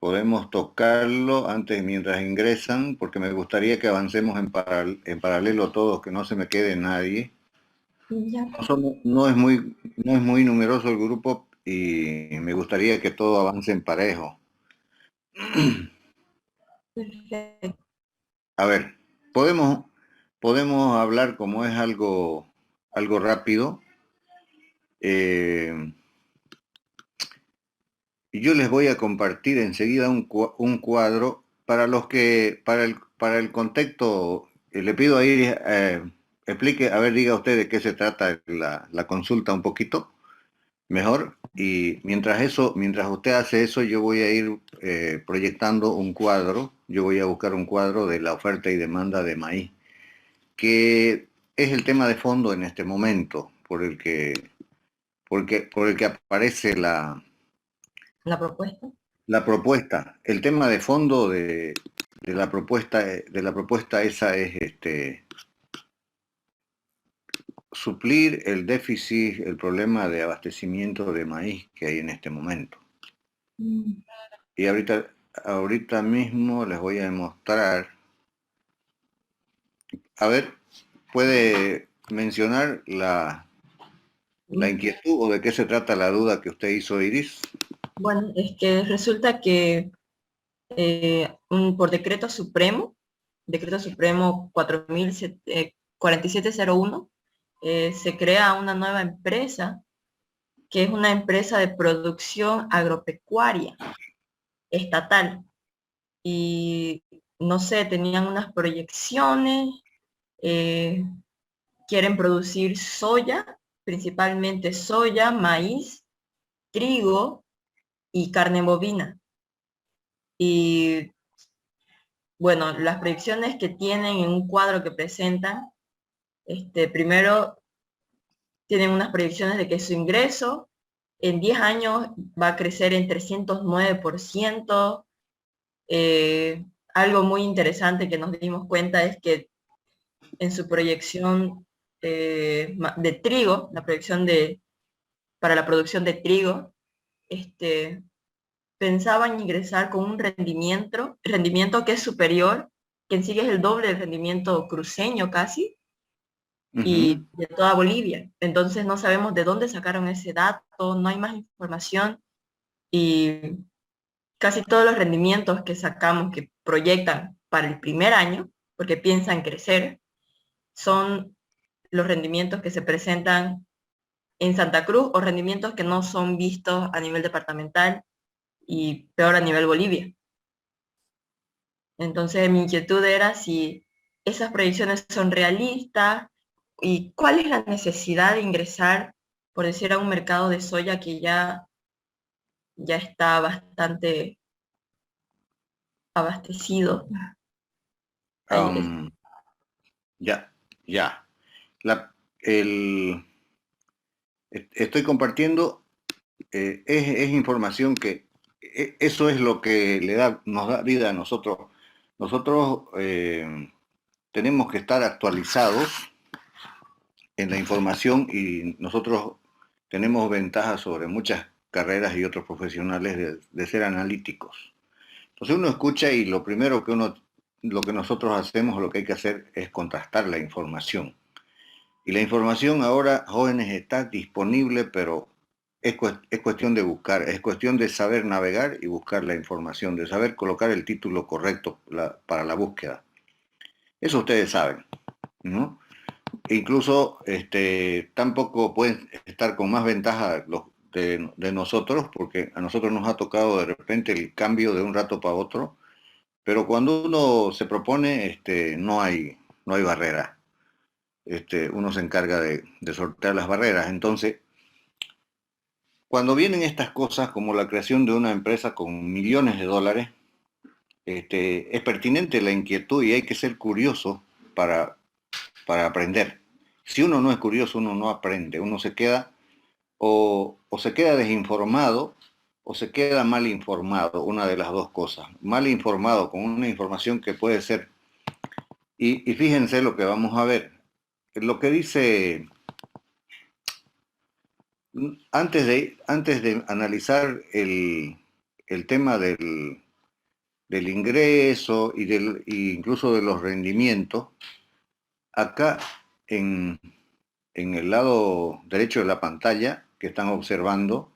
podemos tocarlo antes mientras ingresan, porque me gustaría que avancemos en paralelo todos, que no se me quede nadie. Ya, No es muy numeroso el grupo y me gustaría que todo avance en parejo. perfecto. A ver, podemos hablar como es algo rápido. Eh, y yo les voy a compartir enseguida un cuadro para el contexto. Le pido ahí, explique, a ver, diga usted de qué se trata la consulta un poquito mejor. Y mientras usted hace eso, yo voy a ir proyectando un cuadro. Yo voy a buscar un cuadro de la oferta y demanda de maíz, que es el tema de fondo en este momento, por el que aparece La propuesta. la propuesta. El tema de fondo de la propuesta esa es suplir el déficit, el problema de abastecimiento de maíz que hay en este momento. Mm, Y ahorita mismo les voy a demostrar. A ver, ¿puede mencionar la mm. inquietud o de qué se trata la duda que usted hizo, Iris? Bueno, es que resulta que por decreto supremo 4701, se crea una nueva empresa, que es una empresa de producción agropecuaria estatal. Y no sé, tenían unas proyecciones, eh, quieren producir soya, principalmente soya, maíz, trigo y carne bovina. Y bueno, las proyecciones que tienen en un cuadro que presentan, primero tienen unas proyecciones de que su ingreso en 10 años va a crecer en 309%. Algo muy interesante que nos dimos cuenta es que en su proyección de trigo, la proyección para la producción de trigo, este, pensaban ingresar con un rendimiento que es superior, que en sí es el doble del rendimiento cruceño casi, y Ujú. de toda Bolivia. Entonces no sabemos de dónde sacaron ese dato, no hay más información, y casi todos los rendimientos que sacamos, que proyectan para el primer año, porque piensan crecer, son los rendimientos que se presentan en Santa Cruz o rendimientos que no son vistos a nivel departamental y peor a nivel Bolivia. Entonces mi inquietud era si esas proyecciones son realistas y cuál es la necesidad de ingresar, por decir, a un mercado de soya que ya está bastante abastecido. Am, ya, ya. La, el, Estoy compartiendo, es información que eso es lo que nos da vida a nosotros. Nosotros tenemos que estar actualizados en la información y nosotros tenemos ventajas sobre muchas carreras y otros profesionales de ser analíticos. Entonces uno escucha y lo que nosotros hacemos, lo que hay que hacer es contrastar la información. Y la información ahora, jóvenes, está disponible, pero es cuestión de buscar, es cuestión de saber navegar y buscar la información, de saber colocar el título correcto para la búsqueda. Eso ustedes saben, ¿no? E incluso tampoco pueden estar con más ventaja de nosotros, porque a nosotros nos ha tocado de repente el cambio de un rato para otro, pero cuando uno se propone, no hay barrera. Uno se encarga de sortear las barreras. Entonces, cuando vienen estas cosas como la creación de una empresa con millones de dólares, es pertinente la inquietud y hay que ser curioso para, para aprender. Si uno no es curioso, uno no aprende, uno se queda o se queda desinformado o se queda mal informado, una de las dos cosas. Mal informado con una información que puede ser. Y fíjense lo que vamos a ver. Lo que dice, antes de analizar el tema del ingreso y incluso de los rendimientos, acá en el lado derecho de la pantalla que están observando,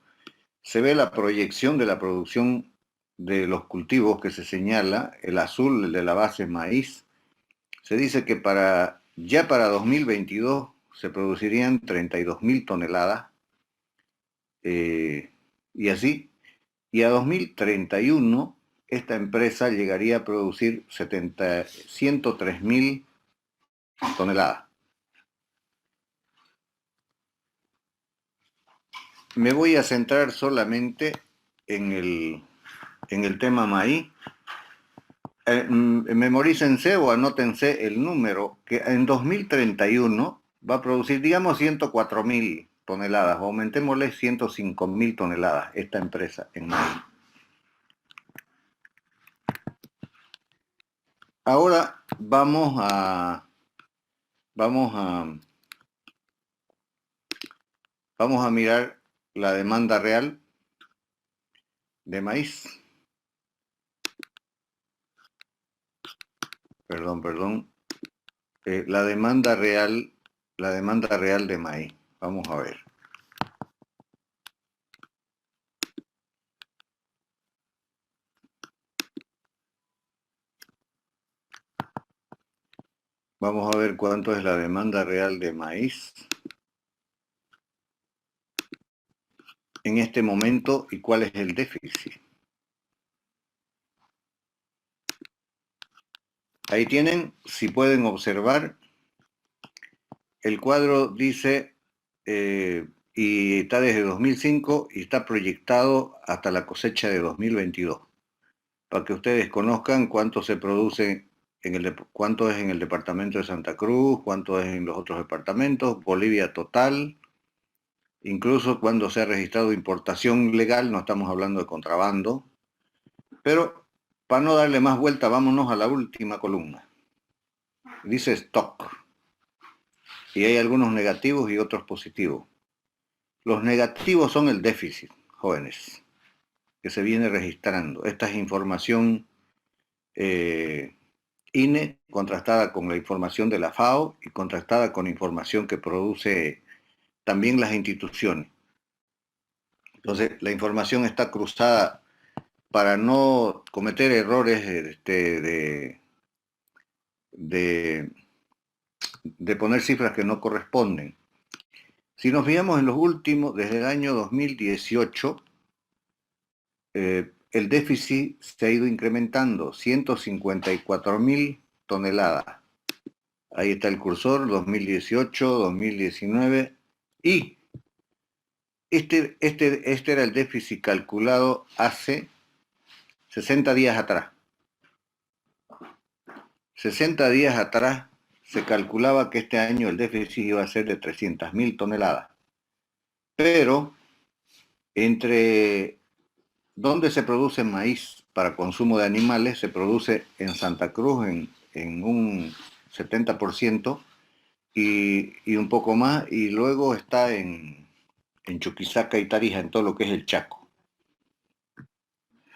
se ve la proyección de la producción de los cultivos que se señala, el azul, el de la base maíz. Se dice que ya para 2022 se producirían 32.000 toneladas, y así. Y a 2031 esta empresa llegaría a producir 103.000 toneladas. Me voy a centrar solamente en el tema maíz. Memorícense o anótense el número que en 2031 va a producir, digamos, 104.000 toneladas, aumentémosle 105.000 toneladas esta empresa en maíz. Ahora vamos a mirar la demanda real de maíz. Perdón. La demanda real de maíz. Vamos a ver. Vamos a ver cuánto es la demanda real de maíz en este momento y cuál es el déficit. Ahí tienen, si pueden observar, el cuadro dice, y está desde 2005 y está proyectado hasta la cosecha de 2022, para que ustedes conozcan cuánto se produce, cuánto es en el departamento de Santa Cruz, cuánto es en los otros departamentos, Bolivia total, incluso cuando se ha registrado importación legal, no estamos hablando de contrabando, pero para no darle más vuelta, vámonos a la última columna. Dice stock. Y hay algunos negativos y otros positivos. Los negativos son el déficit, jóvenes, que se viene registrando. Esta es información INE contrastada con la información de la FAO y contrastada con información que produce también las instituciones. Entonces, la información está cruzada para no cometer errores de poner cifras que no corresponden. Si nos fijamos en los últimos, desde el año 2018, el déficit se ha ido incrementando, 154.000 toneladas. Ahí está el cursor, 2018, 2019, y este era el déficit calculado hace 60 días atrás. 60 días atrás se calculaba que este año el déficit iba a ser de 300.000 toneladas. Pero entre donde se produce maíz para consumo de animales, se produce en Santa Cruz en un 70% y un poco más, y luego está en Chuquisaca y Tarija, en todo lo que es el Chaco,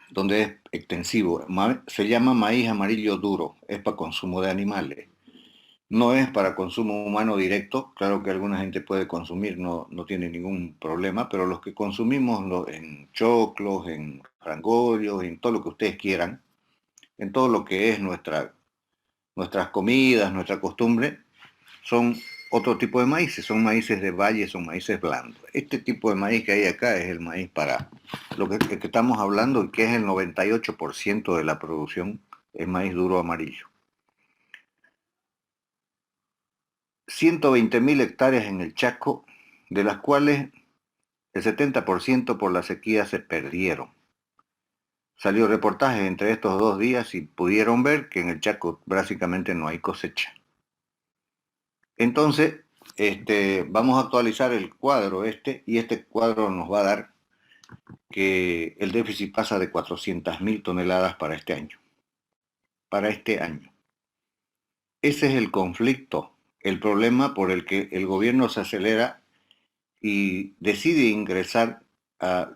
donde es extensivo. Se llama maíz amarillo duro, es para consumo de animales. No es para consumo humano directo, claro que alguna gente puede consumir, no tiene ningún problema, pero los que consumimos en choclos, en frangolios, en todo lo que ustedes quieran, en todo lo que es nuestras comidas, nuestra costumbre, son otro tipo de maíces, son maíces de valle, son maíces blandos. Este tipo de maíz que hay acá es el maíz para lo que estamos hablando, que es el 98% de la producción, es maíz duro amarillo. 120.000 hectáreas en el Chaco, de las cuales el 70% por la sequía se perdieron. Salió reportaje entre estos 2 días y pudieron ver que en el Chaco básicamente no hay cosecha. Entonces, vamos a actualizar el cuadro y este cuadro nos va a dar que el déficit pasa de 400.000 toneladas para este año. Para este año. Ese es el conflicto, el problema por el que el gobierno se acelera y decide ingresar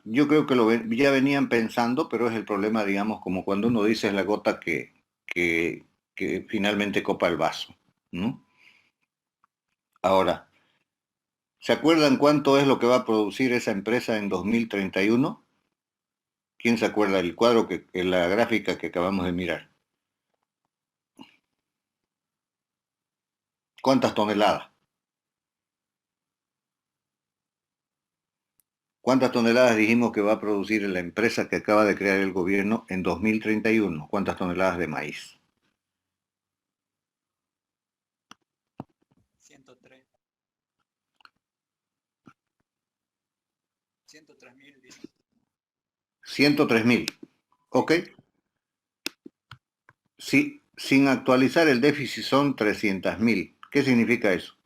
Yo creo que ya venían pensando, pero es el problema, digamos, como cuando uno dice es la gota que, que finalmente copa el vaso, ¿no? Ahora, ¿se acuerdan cuánto es lo que va a producir esa empresa en 2031? ¿Quién se acuerda del cuadro en la gráfica que acabamos de mirar? ¿Cuántas toneladas? ¿Cuántas toneladas dijimos que va a producir la empresa que acaba de crear el gobierno en 2031? ¿Cuántas toneladas de maíz? 103. 103.000, dice. 103.000. ¿Ok? Sí, sin actualizar el déficit son 300.000. ¿Qué significa eso?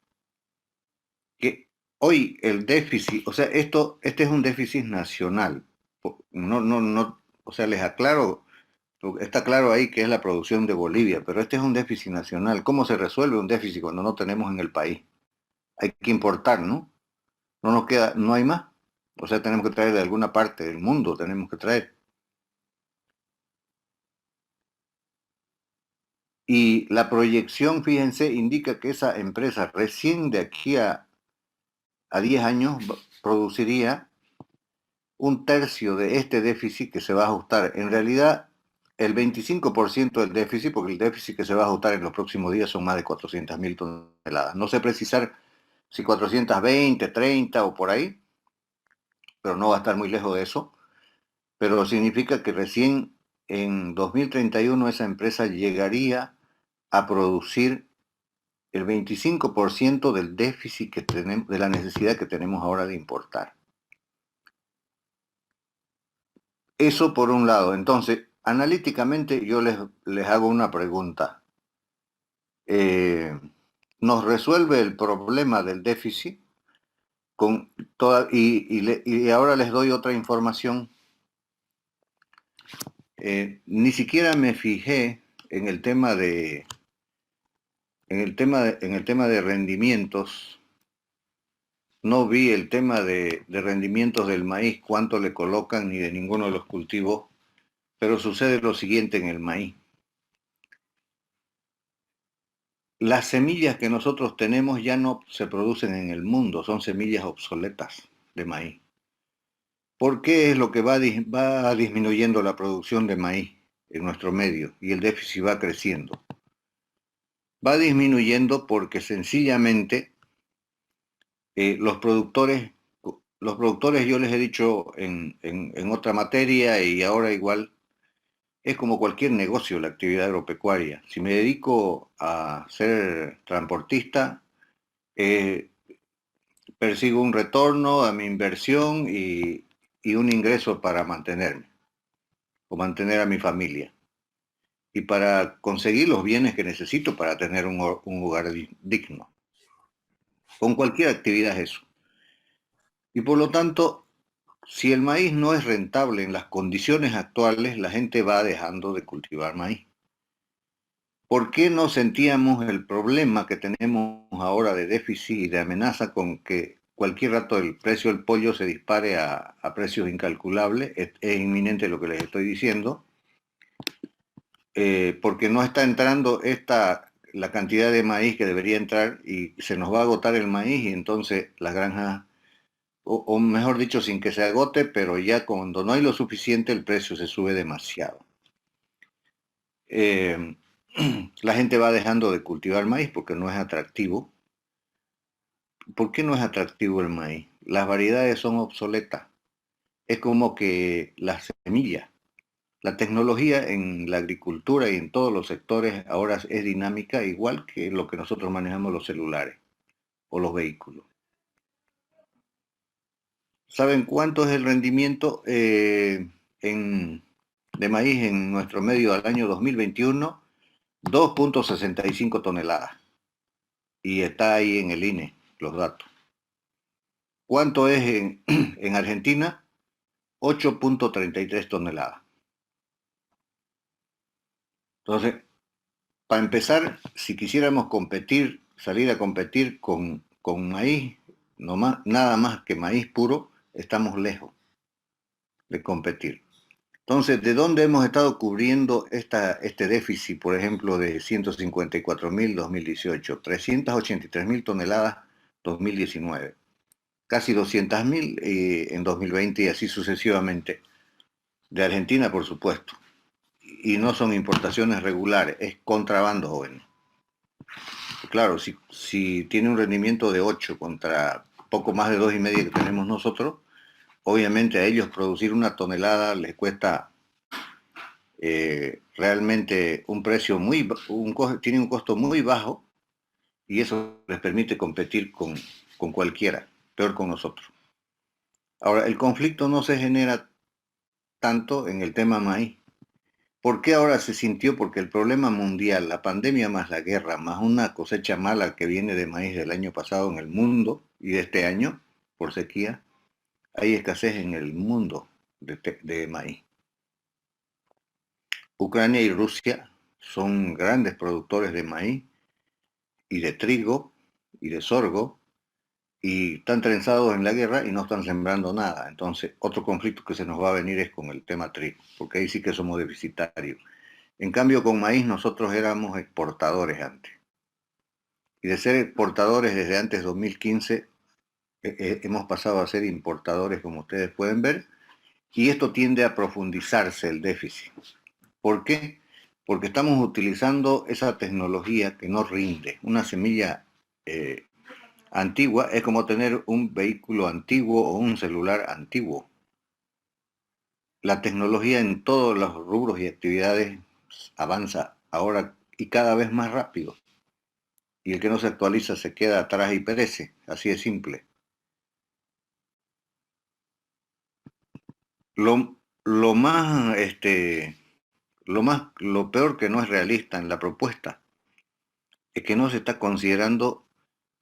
Que hoy el déficit, o sea, este es un déficit nacional. No, o sea, les aclaro, está claro ahí que es la producción de Bolivia, pero este es un déficit nacional. ¿Cómo se resuelve un déficit cuando no tenemos en el país? Hay que importar, ¿no? No nos queda, no hay más. O sea, tenemos que traer de alguna parte del mundo, tenemos que traer. Y la proyección, fíjense, indica que esa empresa recién de aquí a 10 años produciría un tercio de este déficit que se va a ajustar. En realidad, el 25% del déficit, porque el déficit que se va a ajustar en los próximos días son más de 400.000 toneladas. No sé precisar si 420, 30 o por ahí, pero no va a estar muy lejos de eso. Pero significa que recién en 2031 esa empresa llegaría a producir el 25% del déficit que tenemos, de la necesidad que tenemos ahora de importar. Eso por un lado. Entonces, analíticamente yo les hago una pregunta. Eh, ¿Nos resuelve el problema del déficit? Y ahora les doy otra información. Ni siquiera me fijé en el tema en el tema de rendimientos. No vi el tema de rendimientos del maíz, cuánto le colocan ni de ninguno de los cultivos, pero sucede lo siguiente en el maíz. Las semillas que nosotros tenemos ya no se producen en el mundo, son semillas obsoletas de maíz. ¿Por qué es lo que va disminuyendo la producción de maíz en nuestro medio y el déficit va creciendo? Va disminuyendo porque sencillamente eh, los productores, los productores, yo les he dicho en otra materia y ahora igual, es como cualquier negocio la actividad agropecuaria. Si me dedico a ser transportista, eh, persigo un retorno a mi inversión y un ingreso para mantenerme o mantener a mi familia y para conseguir los bienes que necesito para tener un hogar digno. Con cualquier actividad es eso. Y por lo tanto, si el maíz no es rentable en las condiciones actuales, la gente va dejando de cultivar maíz. ¿Por qué no sentíamos el problema que tenemos ahora de déficit y de amenaza con que cualquier rato el precio del pollo se dispare a precios incalculables? Es inminente lo que les estoy diciendo, porque no está entrando la cantidad de maíz que debería entrar y se nos va a agotar el maíz y entonces las granjas, o mejor dicho, sin que se agote, pero ya cuando no hay lo suficiente el precio se sube demasiado. Eh, la gente va dejando de cultivar maíz porque no es atractivo. ¿Por qué no es atractivo el maíz? Las variedades son obsoletas. Es como que las semillas. La tecnología en la agricultura y en todos los sectores ahora es dinámica, igual que lo que nosotros manejamos los celulares o los vehículos. ¿Saben cuánto es el rendimiento de maíz en nuestro medio al año 2021? 2,65 toneladas. Y está ahí en el INE los datos. ¿Cuánto es en Argentina? 8,33 toneladas. Entonces, para empezar, si quisiéramos competir, salir a competir con maíz, nada más que maíz puro, estamos lejos. de competir. Entonces, ¿de dónde hemos estado cubriendo este déficit, por ejemplo, de 154.000 2018, 383.000 toneladas 2019, casi 200.000 en 2020 y así sucesivamente? De Argentina, por supuesto. Y no son importaciones regulares, es contrabando, joven. Claro, si tiene un rendimiento de 8 contra poco más de 2,5 que tenemos nosotros, obviamente a ellos producir una tonelada les cuesta realmente un precio tiene un costo muy bajo y eso les permite competir con cualquiera, peor con nosotros. Ahora, el conflicto no se genera tanto en el tema maíz. ¿Por qué ahora se sintió? Porque el problema mundial, la pandemia más la guerra, más una cosecha mala que viene de maíz del año pasado en el mundo y de este año por sequía, hay escasez en el mundo de maíz. Ucrania y Rusia son grandes productores de maíz y de trigo y de sorgo y están trenzados en la guerra y no están sembrando nada. Entonces, otro conflicto que se nos va a venir es con el tema trigo, porque ahí sí que somos deficitarios. En cambio, con maíz nosotros éramos exportadores antes. Y de ser exportadores desde antes de 2015, hemos pasado a ser importadores, como ustedes pueden ver, y esto tiende a profundizarse el déficit. ¿Por qué? Porque estamos utilizando esa tecnología que no rinde. Una semilla antigua es como tener un vehículo antiguo o un celular antiguo. La tecnología en todos los rubros y actividades avanza ahora y cada vez más rápido. Y el que no se actualiza se queda atrás y perece. Así de simple. Lo, lo más, lo peor que no es realista en la propuesta es que no se está considerando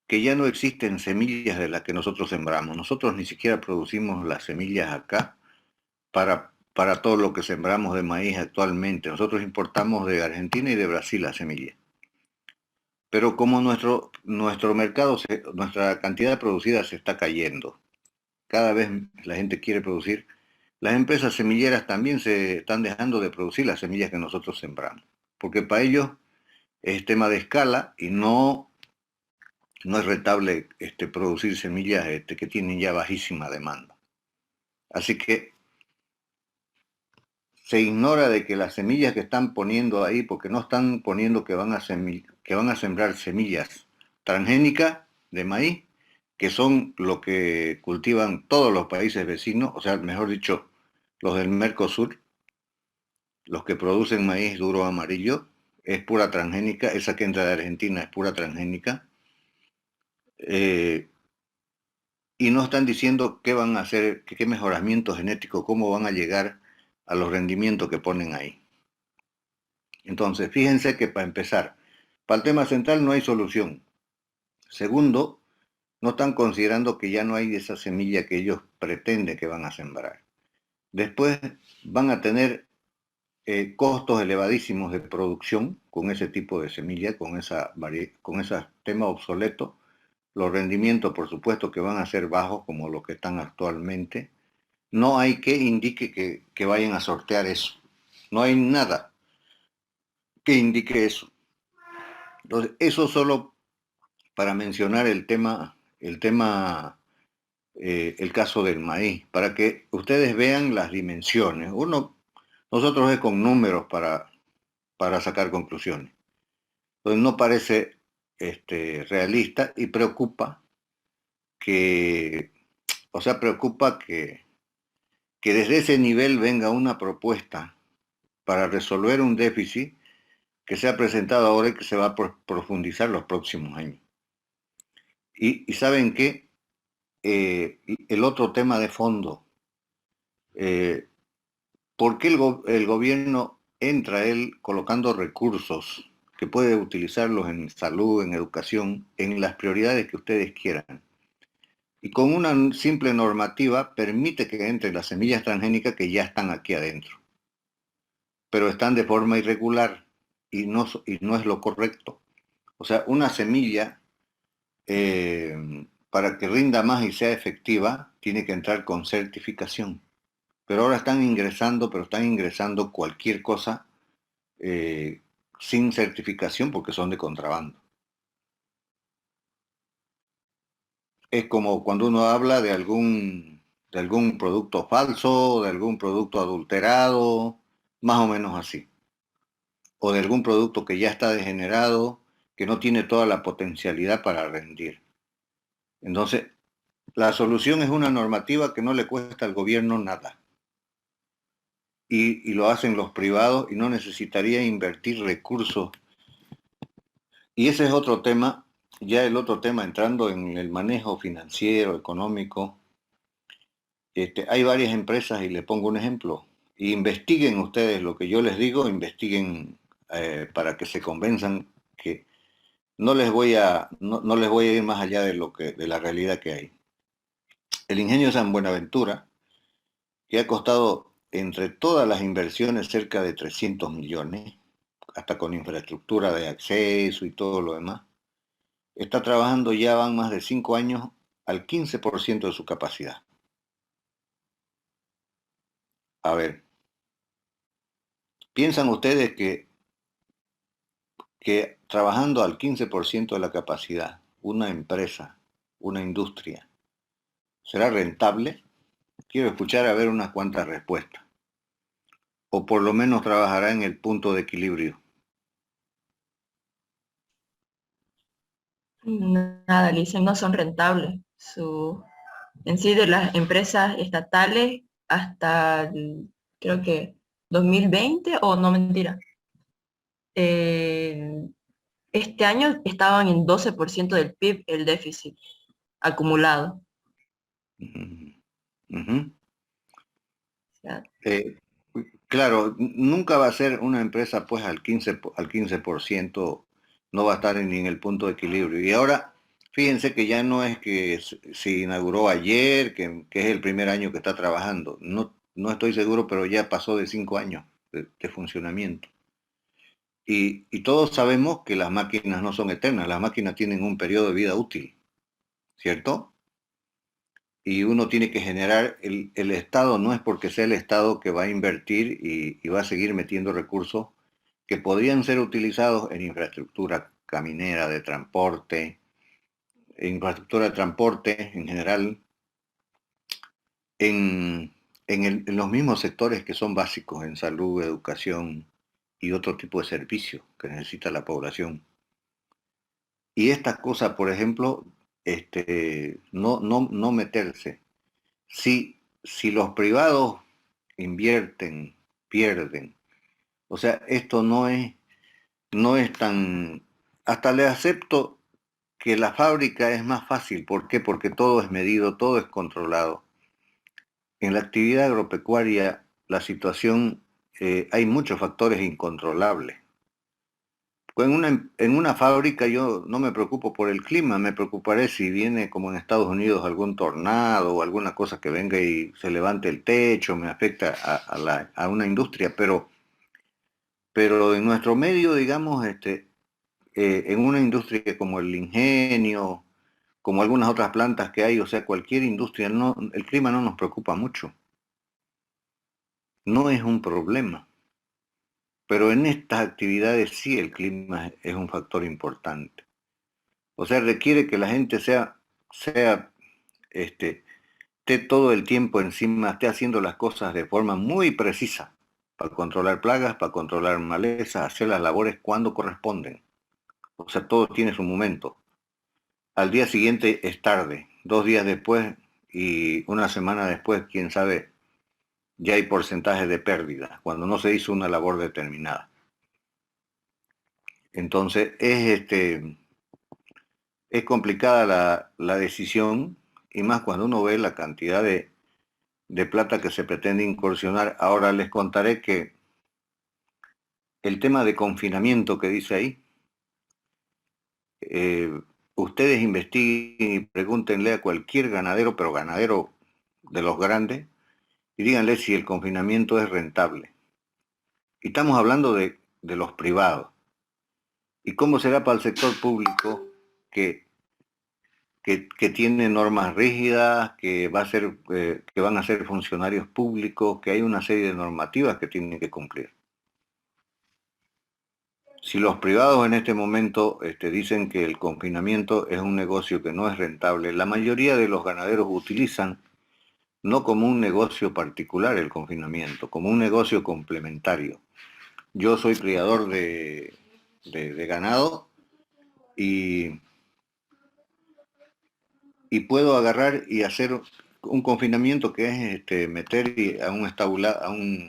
que ya no existen semillas de las que nosotros sembramos. Nosotros ni siquiera producimos las semillas acá para todo lo que sembramos de maíz actualmente. Nosotros importamos de Argentina y de Brasil las semillas. Pero como nuestro mercado, nuestra cantidad producida se está cayendo, cada vez la gente quiere producir, las empresas semilleras también se están dejando de producir las semillas que nosotros sembramos, porque para ellos es tema de escala y no es rentable producir semillas que tienen ya bajísima demanda. Así que se ignora de que las semillas que están poniendo ahí, porque no están poniendo que van a sembrar semillas transgénicas de maíz, que son lo que cultivan todos los países vecinos, o sea, mejor dicho, los del Mercosur, los que producen maíz duro amarillo, es pura transgénica, esa que entra de Argentina es pura transgénica, eh, y no están diciendo qué van a hacer, qué mejoramiento genético, cómo van a llegar a los rendimientos que ponen ahí. Entonces, fíjense que para empezar, para el tema central no hay solución. Segundo, no están considerando que ya no hay esa semilla que ellos pretenden que van a sembrar. Después van a tener costos elevadísimos de producción con ese tipo de semilla, con ese tema obsoleto. Los rendimientos, por supuesto, que van a ser bajos como los que están actualmente. No hay que indique que vayan a sortear eso. No hay nada que indique eso. Entonces, eso solo para mencionar el caso del maíz, para que ustedes vean las dimensiones. Nosotros es con números para sacar conclusiones. Entonces no parece realista y que, preocupa que desde ese nivel venga una propuesta para resolver un déficit que se ha presentado ahora y que se va a profundizar los próximos años. Y saben qué, el otro tema de fondo, eh, ¿por qué el gobierno entra él colocando recursos que puede utilizarlos en salud, en educación, en las prioridades que ustedes quieran? Y con una simple normativa permite que entren las semillas transgénicas que ya están aquí adentro, pero están de forma irregular y no es lo correcto. O sea, una semilla, para que rinda más y sea efectiva, tiene que entrar con certificación. pero ahora están ingresando, pero están ingresando cualquier cosa eh, sin certificación porque son de contrabando. Es como cuando uno habla de algún producto falso, de algún producto adulterado, más o menos así. O de algún producto que ya está degenerado, que no tiene toda la potencialidad para rendir. Entonces, la solución es una normativa que no le cuesta al gobierno nada. Y lo hacen los privados y no necesitaría invertir recursos. Y ese es otro tema, ya el otro tema entrando en el manejo financiero, económico. Hay varias empresas y le pongo un ejemplo. Investiguen ustedes lo que yo les digo, investiguen para que se convenzan que no les voy a ir más allá de la realidad que hay. El ingenio San Buenaventura, que ha costado entre todas las inversiones cerca de 300 millones, hasta con infraestructura de acceso y todo lo demás, está trabajando ya van más de 5 años al 15% de su capacidad. A ver, ¿piensan ustedes que trabajando al 15% de la capacidad, una empresa, una industria, será rentable? Quiero escuchar a ver unas cuantas respuestas. O por lo menos trabajará en el punto de equilibrio. Nada, le dicen no son rentables. En sí de las empresas estatales hasta creo que 2020 o no mentira. eh, este año estaban en 12% del PIB el déficit acumulado. Uh -huh. O sea, eh, claro, nunca va a ser una empresa pues al 15%, no va a estar ni en el punto de equilibrio. Y ahora, fíjense que ya no es que se inauguró ayer, que es el primer año que está trabajando. No, no estoy seguro, pero ya pasó de 5 años de funcionamiento. Y todos sabemos que las máquinas no son eternas, las máquinas tienen un periodo de vida útil, ¿cierto? Y uno tiene que generar, el Estado no es porque sea el Estado que va a invertir y va a seguir metiendo recursos que podrían ser utilizados en infraestructura caminera, de transporte, infraestructura de transporte en general, en los mismos sectores que son básicos, en salud, educación y otro tipo de servicios que necesita la población. Y esta cosa, por ejemplo, no meterse. Si los privados invierten, pierden. O sea, esto no es tan... Hasta le acepto que la fábrica es más fácil. ¿Por qué? Porque todo es medido, todo es controlado. En la actividad agropecuaria, la situación, hay muchos factores incontrolables. En una fábrica yo no me preocupo por el clima, me preocuparé si viene como en Estados Unidos algún tornado o alguna cosa que venga y se levante el techo, me afecta a una industria, pero en nuestro medio, digamos, en una industria como el ingenio, como algunas otras plantas que hay, o sea, cualquier industria, no, el clima no nos preocupa mucho, no es un problema, pero en estas actividades sí el clima es un factor importante. O sea, requiere que la gente sea, esté todo el tiempo encima, esté haciendo las cosas de forma muy precisa, para controlar plagas, para controlar malezas, hacer las labores cuando corresponden. O sea, todo tiene su momento. Al día siguiente es tarde, 2 días después y una semana después, quién sabe, ya hay porcentajes de pérdida, cuando no se hizo una labor determinada. Entonces, es complicada la decisión, y más cuando uno ve la cantidad de plata que se pretende incursionar. Ahora les contaré que el tema de confinamiento que dice ahí, eh, ustedes investiguen y pregúntenle a cualquier ganadero, pero ganadero de los grandes, y díganle si el confinamiento es rentable. Y estamos hablando de los privados. ¿Y cómo será para el sector público que que tiene normas rígidas, que van a ser funcionarios públicos, que hay una serie de normativas que tienen que cumplir. Si los privados en este momento dicen que el confinamiento es un negocio que no es rentable, la mayoría de los ganaderos utilizan no como un negocio particular el confinamiento, como un negocio complementario. Yo soy criador de ganado y, y puedo agarrar y hacer un confinamiento que es meter a un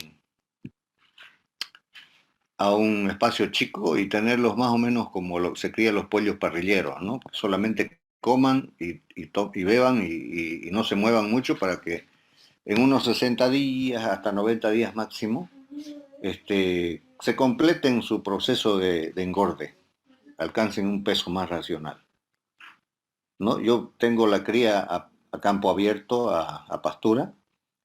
a un espacio chico y tenerlos más o menos como se crían los pollos parrilleros, ¿no? Solamente coman y beban y no se muevan mucho para que en unos 60 días hasta 90 días máximo se completen su proceso de engorde, alcancen un peso más racional, ¿no? Yo tengo la cría a campo abierto, a pastura,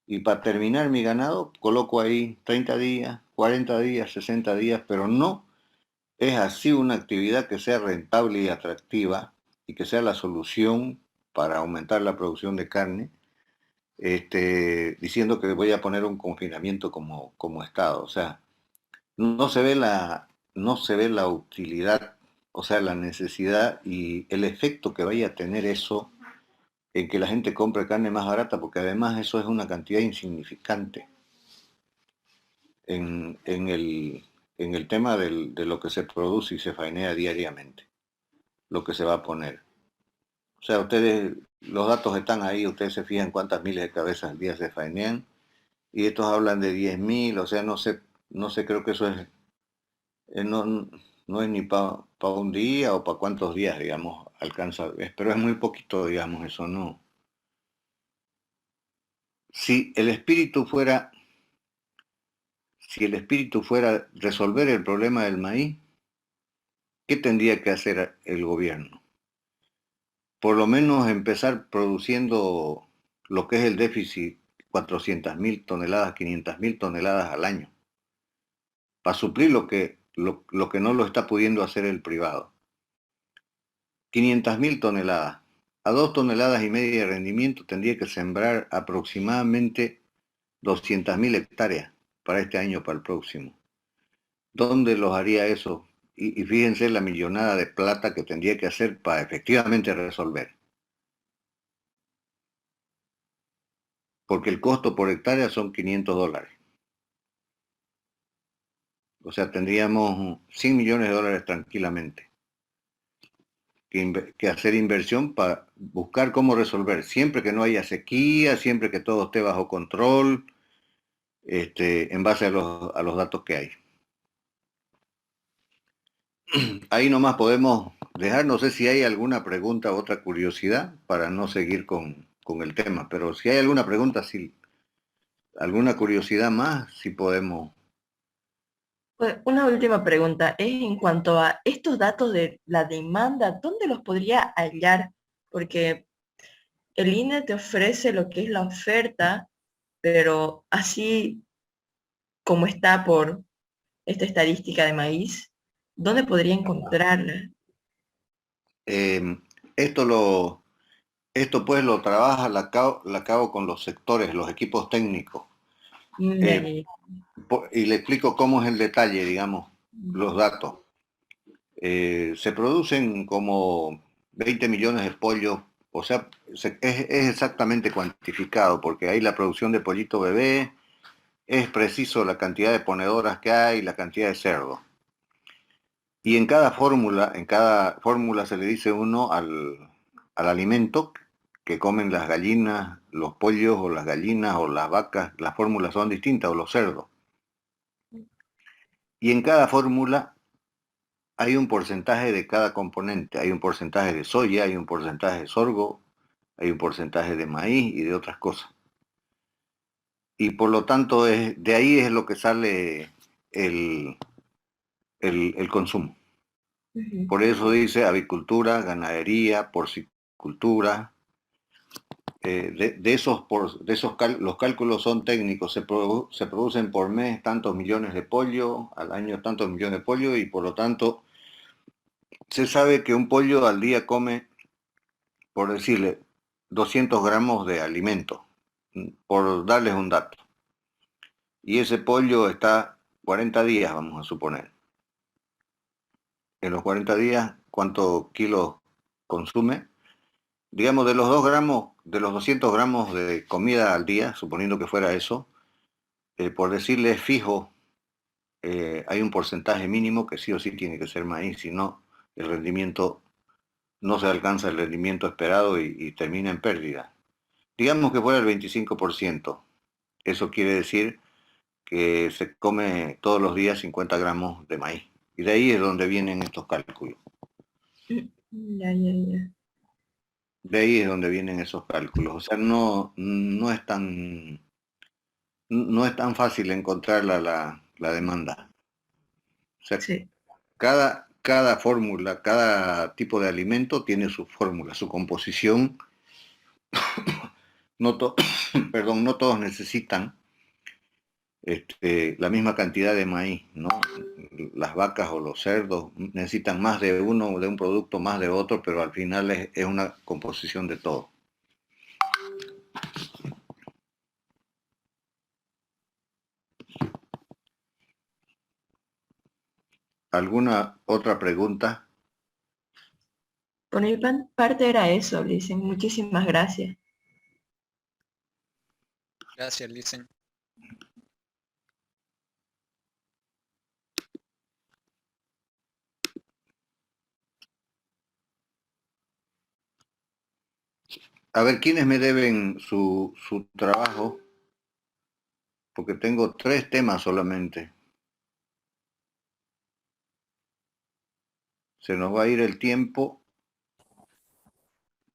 y para terminar mi ganado coloco ahí 30 días, 40 días, 60 días, pero no es así una actividad que sea rentable y atractiva y que sea la solución para aumentar la producción de carne, diciendo que voy a poner un confinamiento como Estado. O sea, no se ve no se ve la utilidad, o sea, la necesidad y el efecto que vaya a tener eso en que la gente compre carne más barata, porque además eso es una cantidad insignificante en el tema de lo que se produce y se faenea diariamente, lo que se va a poner. O sea, ustedes, los datos están ahí, ustedes se fijan cuántas miles de cabezas al día se faenean, y estos hablan de 10.000, o sea, no sé, creo que eso es, no, no es ni para un día o para cuántos días, digamos, alcanza, pero es muy poquito, digamos, eso no. Si el espíritu fuera, si el espíritu fuera resolver el problema del maíz, ¿qué tendría que hacer el gobierno? Por lo menos empezar produciendo lo que es el déficit, 400.000 toneladas, 500.000 toneladas al año, para suplir lo que no lo está pudiendo hacer el privado. 500.000 toneladas. A 2,5 toneladas de rendimiento tendría que sembrar aproximadamente 200.000 hectáreas para este año, para el próximo. ¿Dónde los haría eso? Y fíjense la millonada de plata que tendría que hacer para efectivamente resolver. Porque el costo por hectárea son $500. O sea, tendríamos $100 millones tranquilamente que hacer inversión para buscar cómo resolver, siempre que no haya sequía, siempre que todo esté bajo control, en base a los datos que hay. Ahí nomás podemos dejar, no sé si hay alguna pregunta o otra curiosidad para no seguir con el tema, pero si hay alguna pregunta, si alguna curiosidad más, si podemos. Pues, una última pregunta es en cuanto a estos datos de la demanda, ¿dónde los podría hallar? Porque el INE te ofrece lo que es la oferta, pero así como está por esta estadística de maíz, ¿dónde podría encontrarla? Eh, esto lo, esto pues lo trabaja la CAO con los sectores, los equipos técnicos. Ya, Eh, ya, ya. y le explico cómo es el detalle, digamos, los datos. Se producen como 20 millones de pollos, o sea, es exactamente cuantificado, porque hay la producción de pollito bebé, es preciso la cantidad de ponedoras que hay, la cantidad de cerdo. Y en cada fórmula se le dice uno al alimento que comen las gallinas, los pollos o las gallinas o las vacas, las fórmulas son distintas, o los cerdos. Y en cada fórmula hay un porcentaje de cada componente. Hay un porcentaje de soya, hay un porcentaje de sorgo, hay un porcentaje de maíz y de otras cosas. Y por lo tanto, de ahí es lo que sale el, el consumo. Ujú. Por eso dice avicultura, ganadería, porcicultura. Los cálculos son técnicos, se producen por mes tantos millones de pollo, al año tantos millones de pollo, y por lo tanto se sabe que un pollo al día come por decirle, 200 gramos de alimento, por darles un dato. Y ese pollo está 40 días, vamos a suponer. En los 40 días, ¿cuántos kilos consume? Digamos, de los 2 gramos, de los 200 gramos de comida al día, suponiendo que fuera eso, por decirle fijo, hay un porcentaje mínimo que sí o sí tiene que ser maíz, si no, el rendimiento no se alcanza el rendimiento esperado y termina en pérdida. Digamos que fuera el 25%. Eso quiere decir que se come todos los días 50 gramos de maíz. Y de ahí es donde vienen estos cálculos. Ya, ya, ya. De ahí es donde vienen esos cálculos. O sea, no es tan fácil encontrar la demanda. O sea, Sí. cada fórmula, cada tipo de alimento tiene su fórmula, su composición. No, perdón, no todos necesitan la misma cantidad de maíz, ¿no? Las vacas o los cerdos necesitan más de uno, de un producto, más de otro, pero al final es una composición de todo. ¿Alguna otra pregunta? Por mi parte era eso, Lisen. Muchísimas gracias. Gracias, Listen. A ver, ¿quiénes me deben su trabajo? Porque tengo 3 temas solamente. Se nos va a ir el tiempo.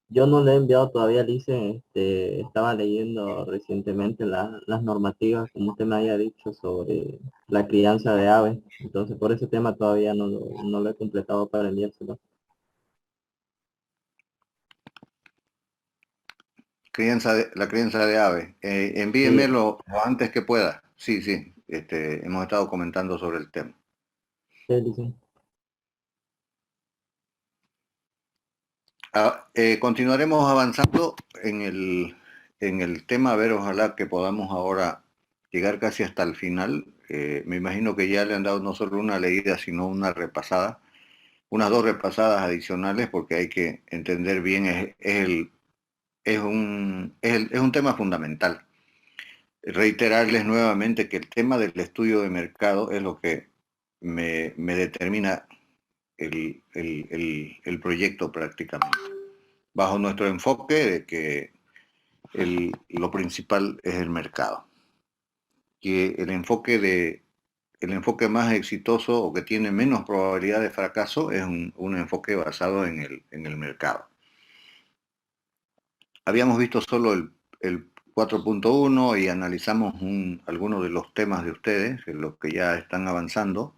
Yo no le he enviado todavía, Lice, estaba leyendo recientemente las normativas, como usted me haya dicho, sobre la crianza de aves. Entonces, por ese tema todavía no lo he completado para enviárselo. La crianza de aves. Sí, Envíenmelo lo antes que pueda. Sí, sí. Hemos estado comentando sobre el tema. sí, Lice. Continuaremos avanzando en el tema, a ver, ojalá que podamos ahora llegar casi hasta el final. Me imagino que ya le han dado no solo una leída, sino una repasada, unas 2 repasadas adicionales, porque hay que entender bien, es un tema fundamental. Reiterarles nuevamente que el tema del estudio de mercado es lo que me determina el proyecto prácticamente. Bajo nuestro enfoque de que lo principal es el mercado. Que el enfoque más exitoso o que tiene menos probabilidad de fracaso es un enfoque basado en el mercado. Habíamos visto solo el 4.1 y analizamos algunos de los temas de ustedes, en los que ya están avanzando.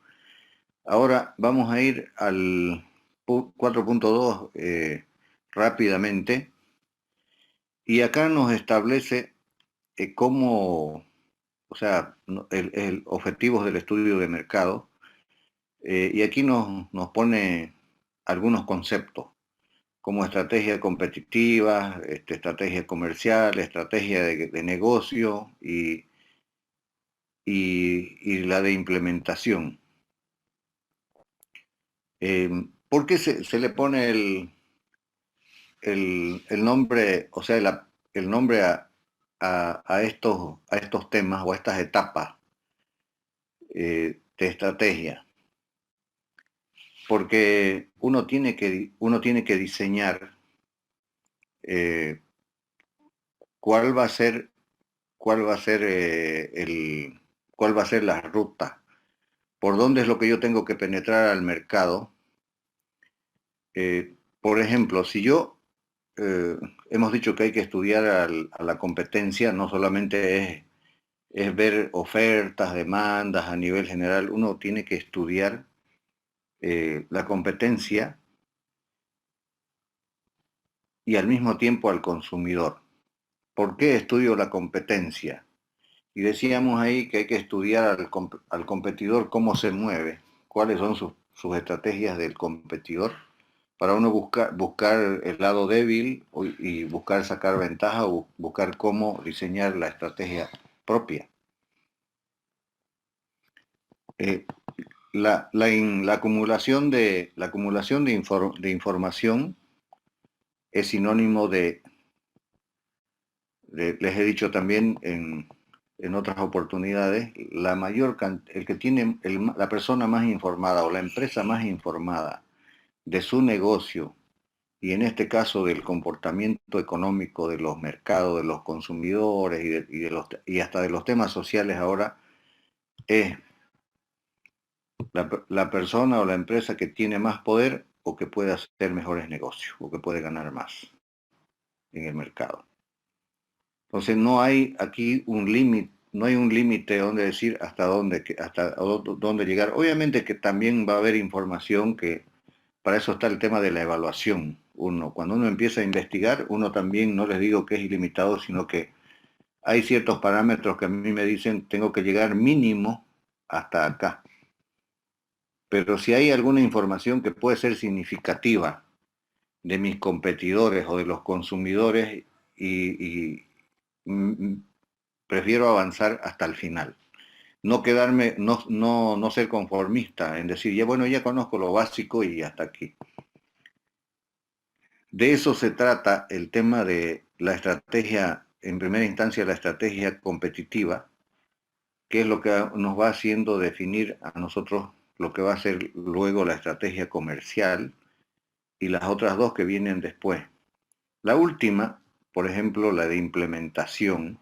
Ahora vamos a ir al 4.2 rápidamente, y acá nos establece cómo, o sea, objetivos del estudio de mercado, y aquí nos pone algunos conceptos, como estrategia competitiva, estrategia comercial, estrategia de negocio y la de implementación. ¿Por qué se le pone el nombre, o sea, el nombre a estos temas o a estas etapas de estrategia? Porque uno tiene que diseñar eh, cuál va a ser, cuál va a ser cuál va a ser la ruta, por dónde es lo que yo tengo que penetrar al mercado. Por ejemplo, si hemos dicho que hay que estudiar a la competencia, no solamente es ver ofertas, demandas a nivel general, uno tiene que estudiar la competencia y al mismo tiempo al consumidor. ¿Por qué estudio la competencia? Y decíamos ahí que hay que estudiar al competidor cómo se mueve, cuáles son sus estrategias del competidor para uno buscar el lado débil y buscar sacar ventaja o buscar cómo diseñar la estrategia propia. La acumulación de información es sinónimo les he dicho también en otras oportunidades, el que tiene la persona más informada o la empresa más informada de su negocio y en este caso del comportamiento económico de los mercados, de los consumidores y hasta de los temas sociales ahora, es la persona o la empresa que tiene más poder o que puede hacer mejores negocios o que puede ganar más en el mercado. Entonces no hay aquí un límite, no hay un límite donde decir hasta dónde llegar. Obviamente que también va a haber información que para eso está el tema de la evaluación. Cuando uno empieza a investigar, uno también, no les digo que es ilimitado, sino que hay ciertos parámetros que a mí me dicen tengo que llegar mínimo hasta acá. Pero si hay alguna información que puede ser significativa de mis competidores o de los consumidores prefiero avanzar hasta el final. No quedarme, no ser conformista en decir, ya conozco lo básico y hasta aquí. De eso se trata el tema de la estrategia, en primera instancia la estrategia competitiva, que es lo que nos va haciendo definir a nosotros lo que va a ser luego la estrategia comercial y las otras dos que vienen después. La última, por ejemplo, la de implementación,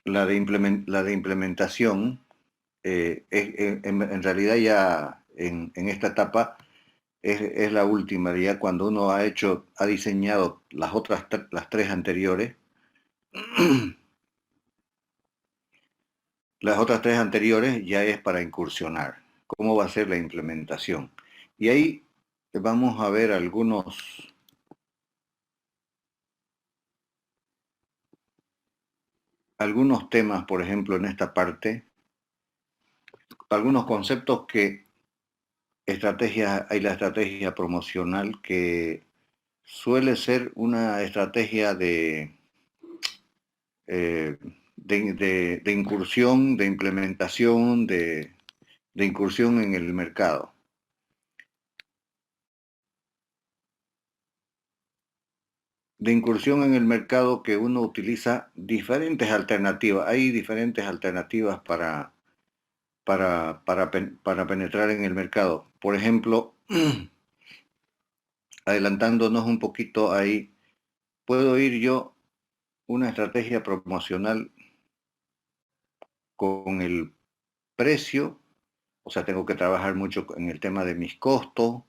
la de implementación en realidad ya en esta etapa es la última, ya cuando uno ha diseñado las tres anteriores, las otras tres anteriores ya es para incursionar. ¿Cómo va a ser la implementación? Y ahí vamos a ver algunos temas, por ejemplo, en esta parte, algunos conceptos que hay la estrategia promocional que suele ser una estrategia de incursión, de implementación, de incursión en el mercado. De incursión en el mercado que uno utiliza diferentes alternativas. Hay diferentes alternativas para penetrar en el mercado. Por ejemplo, adelantándonos un poquito ahí, puedo ir yo una estrategia promocional con el precio, o sea, tengo que trabajar mucho en el tema de mis costos,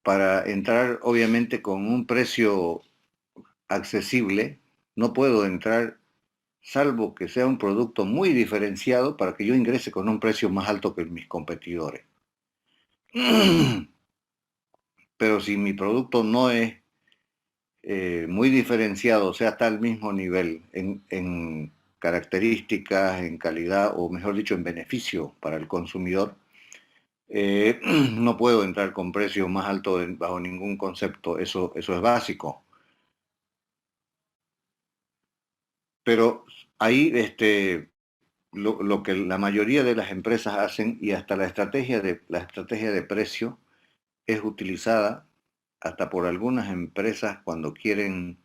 para entrar obviamente con un precio accesible, no puedo entrar salvo que sea un producto muy diferenciado para que yo ingrese con un precio más alto que mis competidores. Pero si mi producto no es muy diferenciado, o sea, está al mismo nivel en características, en calidad, o mejor dicho, en beneficio para el consumidor, no puedo entrar con precios más altos bajo ningún concepto, eso es básico. Pero ahí lo que la mayoría de las empresas hacen y hasta la estrategia de precio es utilizada hasta por algunas empresas cuando quieren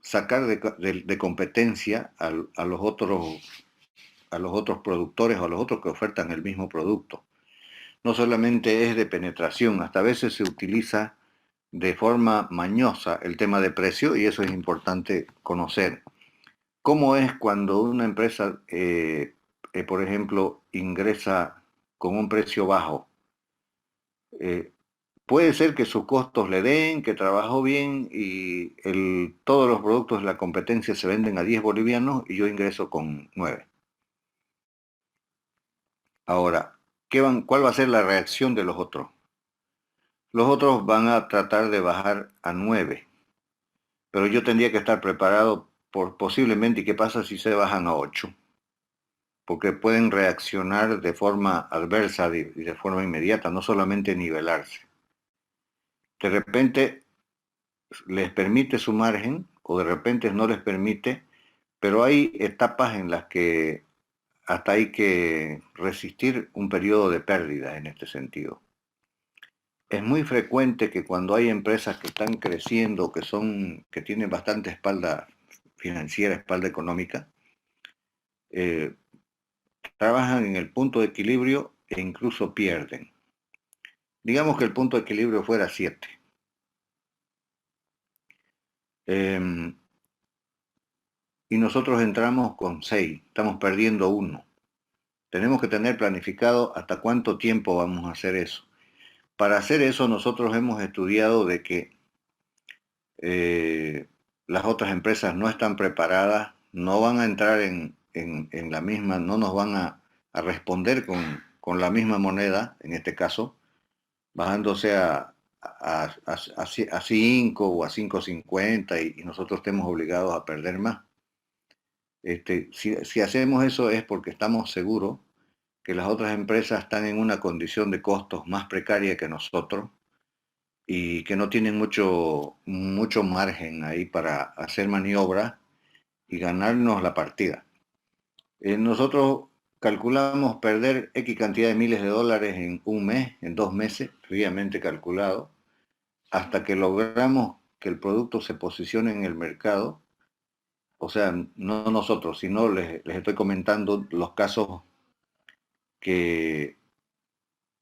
sacar de competencia a los otros productores o a los otros que ofertan el mismo producto. No solamente es de penetración, hasta a veces se utiliza de forma mañosa el tema de precio y eso es importante conocer. ¿Cómo es cuando una empresa, por ejemplo, ingresa con un precio bajo? Puede ser que sus costos le den, que trabajó bien y todos los productos de la competencia se venden a 10 bolivianos y yo ingreso con 9. Ahora, ¿cuál va a ser la reacción de los otros? Los otros van a tratar de bajar a 9, pero yo tendría que estar preparado posiblemente, ¿y qué pasa si se bajan a 8? Porque pueden reaccionar de forma adversa y de forma inmediata, no solamente nivelarse. De repente les permite su margen o de repente no les permite, pero hay etapas en las que hasta hay que resistir un periodo de pérdida en este sentido. Es muy frecuente que cuando hay empresas que están creciendo, que tienen bastante espalda financiera, espalda económica, eh, trabajan en el punto de equilibrio e incluso pierden. Digamos que el punto de equilibrio fuera 7. Y nosotros entramos con 6, estamos perdiendo 1. Tenemos que tener planificado hasta cuánto tiempo vamos a hacer eso. Para hacer eso nosotros hemos estudiado de que las otras empresas no están preparadas, no van a entrar en la misma, no nos van a responder con la misma moneda, en este caso, bajándose a 5 o a 5.50 y nosotros estemos obligados a perder más. Si hacemos eso es porque estamos seguros que las otras empresas están en una condición de costos más precaria que nosotros y que no tienen mucho margen ahí para hacer maniobras y ganarnos la partida. Nosotros calculamos perder X cantidad de miles de dólares en un mes, en 2 meses, fríamente calculado, hasta que logramos que el producto se posicione en el mercado. O sea, no nosotros, sino les estoy comentando que,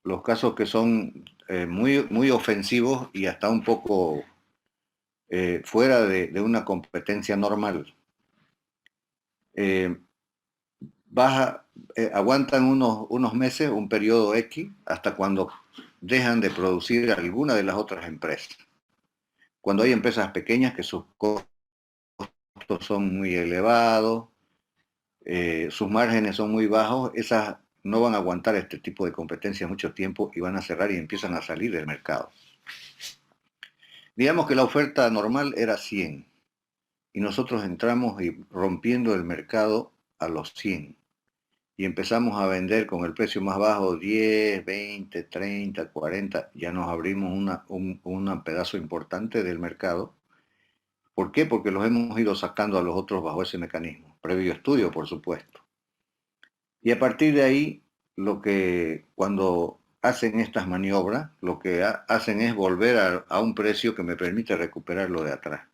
los casos que son muy ofensivos y hasta un poco fuera de una competencia normal. Eh, aguantan unos meses, un periodo X, hasta cuando dejan de producir alguna de las otras empresas. Cuando hay empresas pequeñas que sus costos son muy elevados, sus márgenes son muy bajos, esas no van a aguantar este tipo de competencia mucho tiempo y van a cerrar y empiezan a salir del mercado. Digamos que la oferta normal era 100 y nosotros entramos y rompiendo el mercado a los 100 y empezamos a vender con el precio más bajo 10, 20, 30, 40, ya nos abrimos un pedazo importante del mercado. ¿Por qué? Porque los hemos ido sacando a los otros bajo ese mecanismo, previo estudio, por supuesto. Y a partir de ahí, cuando hacen estas maniobras, lo que hacen es volver a un precio que me permite recuperar lo de atrás.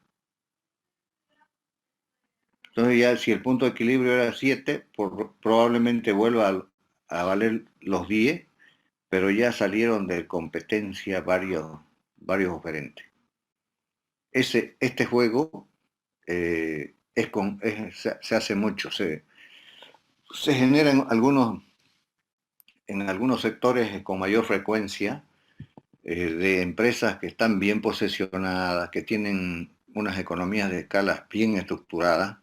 Entonces ya si el punto de equilibrio era 7, probablemente vuelva a valer los 10, pero ya salieron de competencia varios oferentes. Este juego se hace mucho, se genera en algunos sectores con mayor frecuencia, de empresas que están bien posicionadas, que tienen unas economías de escala bien estructuradas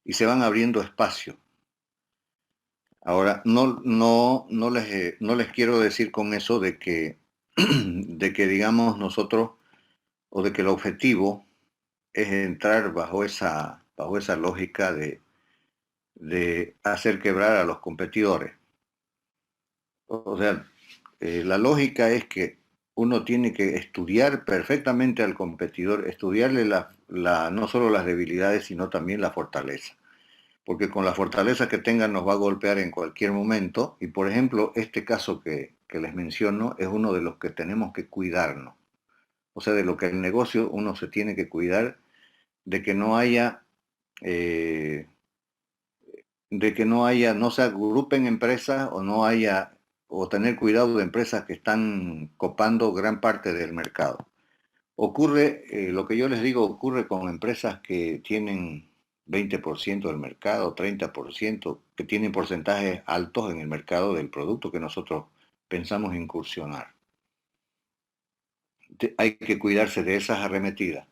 y se van abriendo espacio. Ahora, no les quiero decir con eso de que digamos nosotros, o de que el objetivo es entrar bajo esa lógica de hacer quebrar a los competidores. O sea, la lógica es que uno tiene que estudiar perfectamente al competidor, estudiarle no solo las debilidades, sino también la fortaleza. Porque con la fortaleza que tengan nos va a golpear en cualquier momento. Y por ejemplo, este caso que les menciono es uno de los que tenemos que cuidarnos. O sea, de lo que el negocio uno se tiene que cuidar, de que no haya, no se agrupen empresas o tener cuidado de empresas que están copando gran parte del mercado. Ocurre, lo que yo les digo, ocurre con empresas que tienen 20% del mercado, 30%, que tienen porcentajes altos en el mercado del producto que nosotros pensamos incursionar. Hay que cuidarse de esas arremetidas,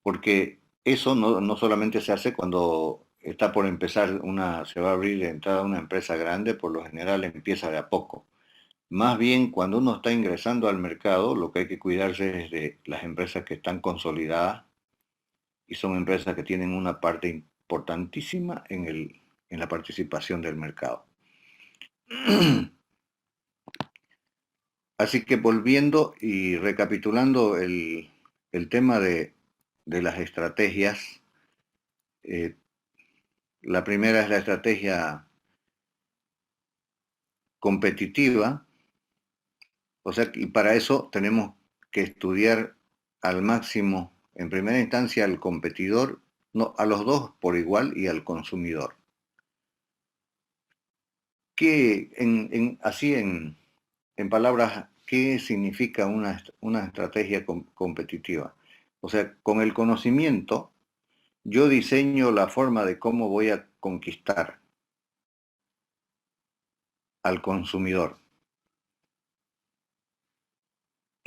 porque eso no solamente se hace cuando está por empezar se va a abrir de entrada una empresa grande, por lo general empieza de a poco. Más bien, cuando uno está ingresando al mercado, lo que hay que cuidarse es de las empresas que están consolidadas, y son empresas que tienen una parte importantísima en la participación del mercado. Así que volviendo y recapitulando el tema de las estrategias, la primera es la estrategia competitiva, o sea, y para eso tenemos que estudiar al máximo, en primera instancia, al competidor, no, a los dos por igual y al consumidor. ¿Qué, así en palabras, qué significa una estrategia competitiva? O sea, con el conocimiento, yo diseño la forma de cómo voy a conquistar al consumidor.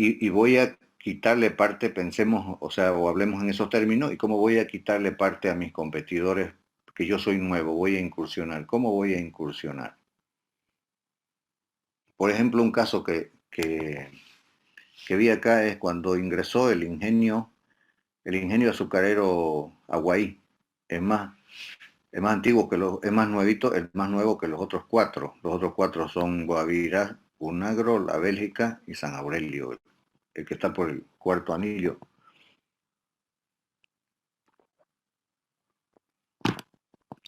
Y voy a quitarle parte, pensemos, o sea, o hablemos en esos términos, y cómo voy a quitarle parte a mis competidores, que yo soy nuevo, voy a incursionar. ¿Cómo voy a incursionar? Por ejemplo, un caso que vi acá es cuando ingresó el ingenio azucarero Aguaí. Es más, antiguo que es más nuevito, es más nuevo que los otros cuatro. Los otros cuatro son Guavirá, Unagro, La Bélgica y San Aurelio, el que está por el cuarto anillo.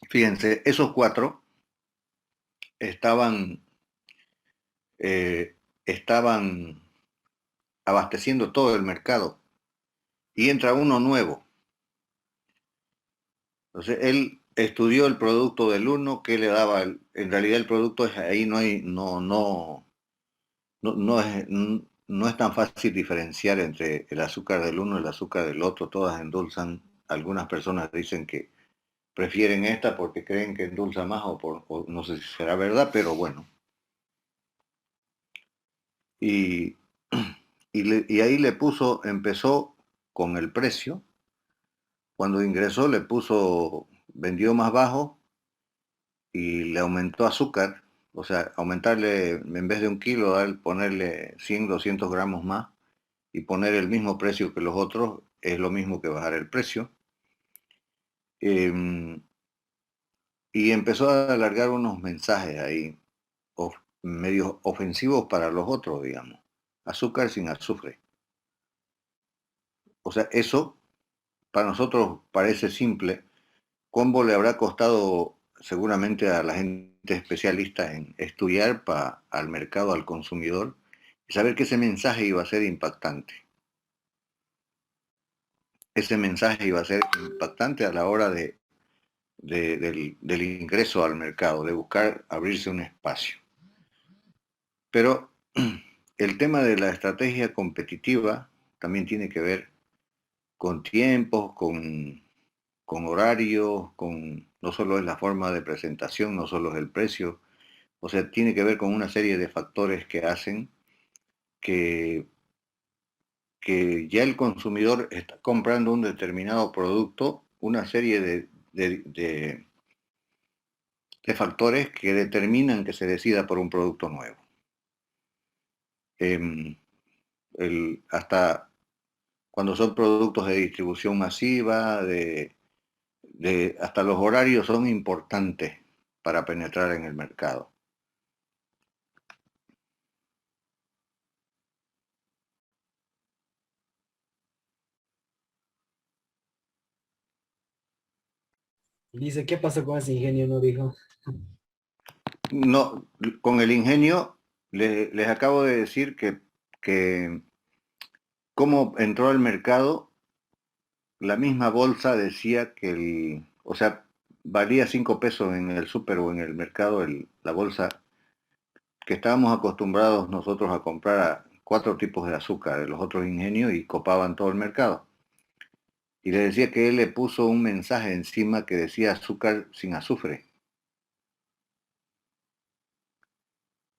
Fíjense, esos cuatro estaban, estaban abasteciendo todo el mercado y entra uno nuevo. Entonces él estudió el producto del uno, que le daba, en realidad el producto es ahí, no es tan fácil diferenciar entre el azúcar del uno y el azúcar del otro, todas endulzan. Algunas personas dicen que prefieren esta porque creen que endulza más o no sé si será verdad, pero bueno. Y, y ahí empezó con el precio. Cuando ingresó vendió más bajo y le aumentó azúcar, o sea, aumentarle, en vez de 1 kilo, ponerle 100, 200 gramos más y poner el mismo precio que los otros, es lo mismo que bajar el precio. Y empezó a alargar unos mensajes ahí, medios ofensivos para los otros, digamos. Azúcar sin azufre. O sea, eso para nosotros parece simple. ¿Cómo le habrá costado seguramente a la gente especialista en estudiar al mercado, al consumidor, y saber que ese mensaje iba a ser impactante? Ese mensaje iba a ser impactante a la hora del ingreso al mercado, de buscar abrirse un espacio. Pero el tema de la estrategia competitiva también tiene que ver con tiempos, con horarios, no solo es la forma de presentación, no solo es el precio, o sea, tiene que ver con una serie de factores que hacen que ya el consumidor está comprando un determinado producto, una serie de factores que determinan que se decida por un producto nuevo. Hasta cuando son productos de distribución masiva, hasta los horarios son importantes para penetrar en el mercado. Dice, ¿qué pasó con ese ingenio? No dijo. No, con el ingenio les acabo de decir que cómo entró al mercado, la misma bolsa decía que o sea, valía 5 pesos en el súper o en el mercado la bolsa, que estábamos acostumbrados nosotros a comprar a 4 tipos de azúcar de los otros ingenios y copaban todo el mercado. Y le decía que él le puso un mensaje encima que decía azúcar sin azufre.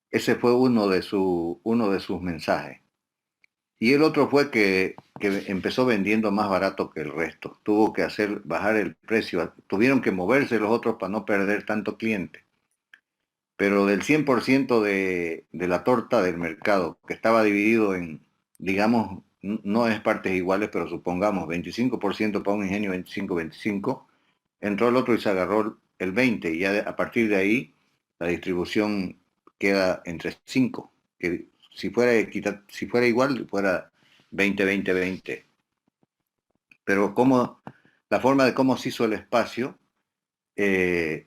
Ese fue uno de sus mensajes. Y el otro fue que empezó vendiendo más barato que el resto. Tuvo que bajar el precio. Tuvieron que moverse los otros para no perder tanto cliente. Pero del 100% de la torta del mercado, que estaba dividido en, digamos, no es partes iguales, pero supongamos 25% para un ingenio, 25, entró el otro y se agarró el 20, y ya a partir de ahí la distribución queda entre 5, que si fuera igual, fuera 20, 20, 20. Pero la forma de cómo se hizo el espacio, eh,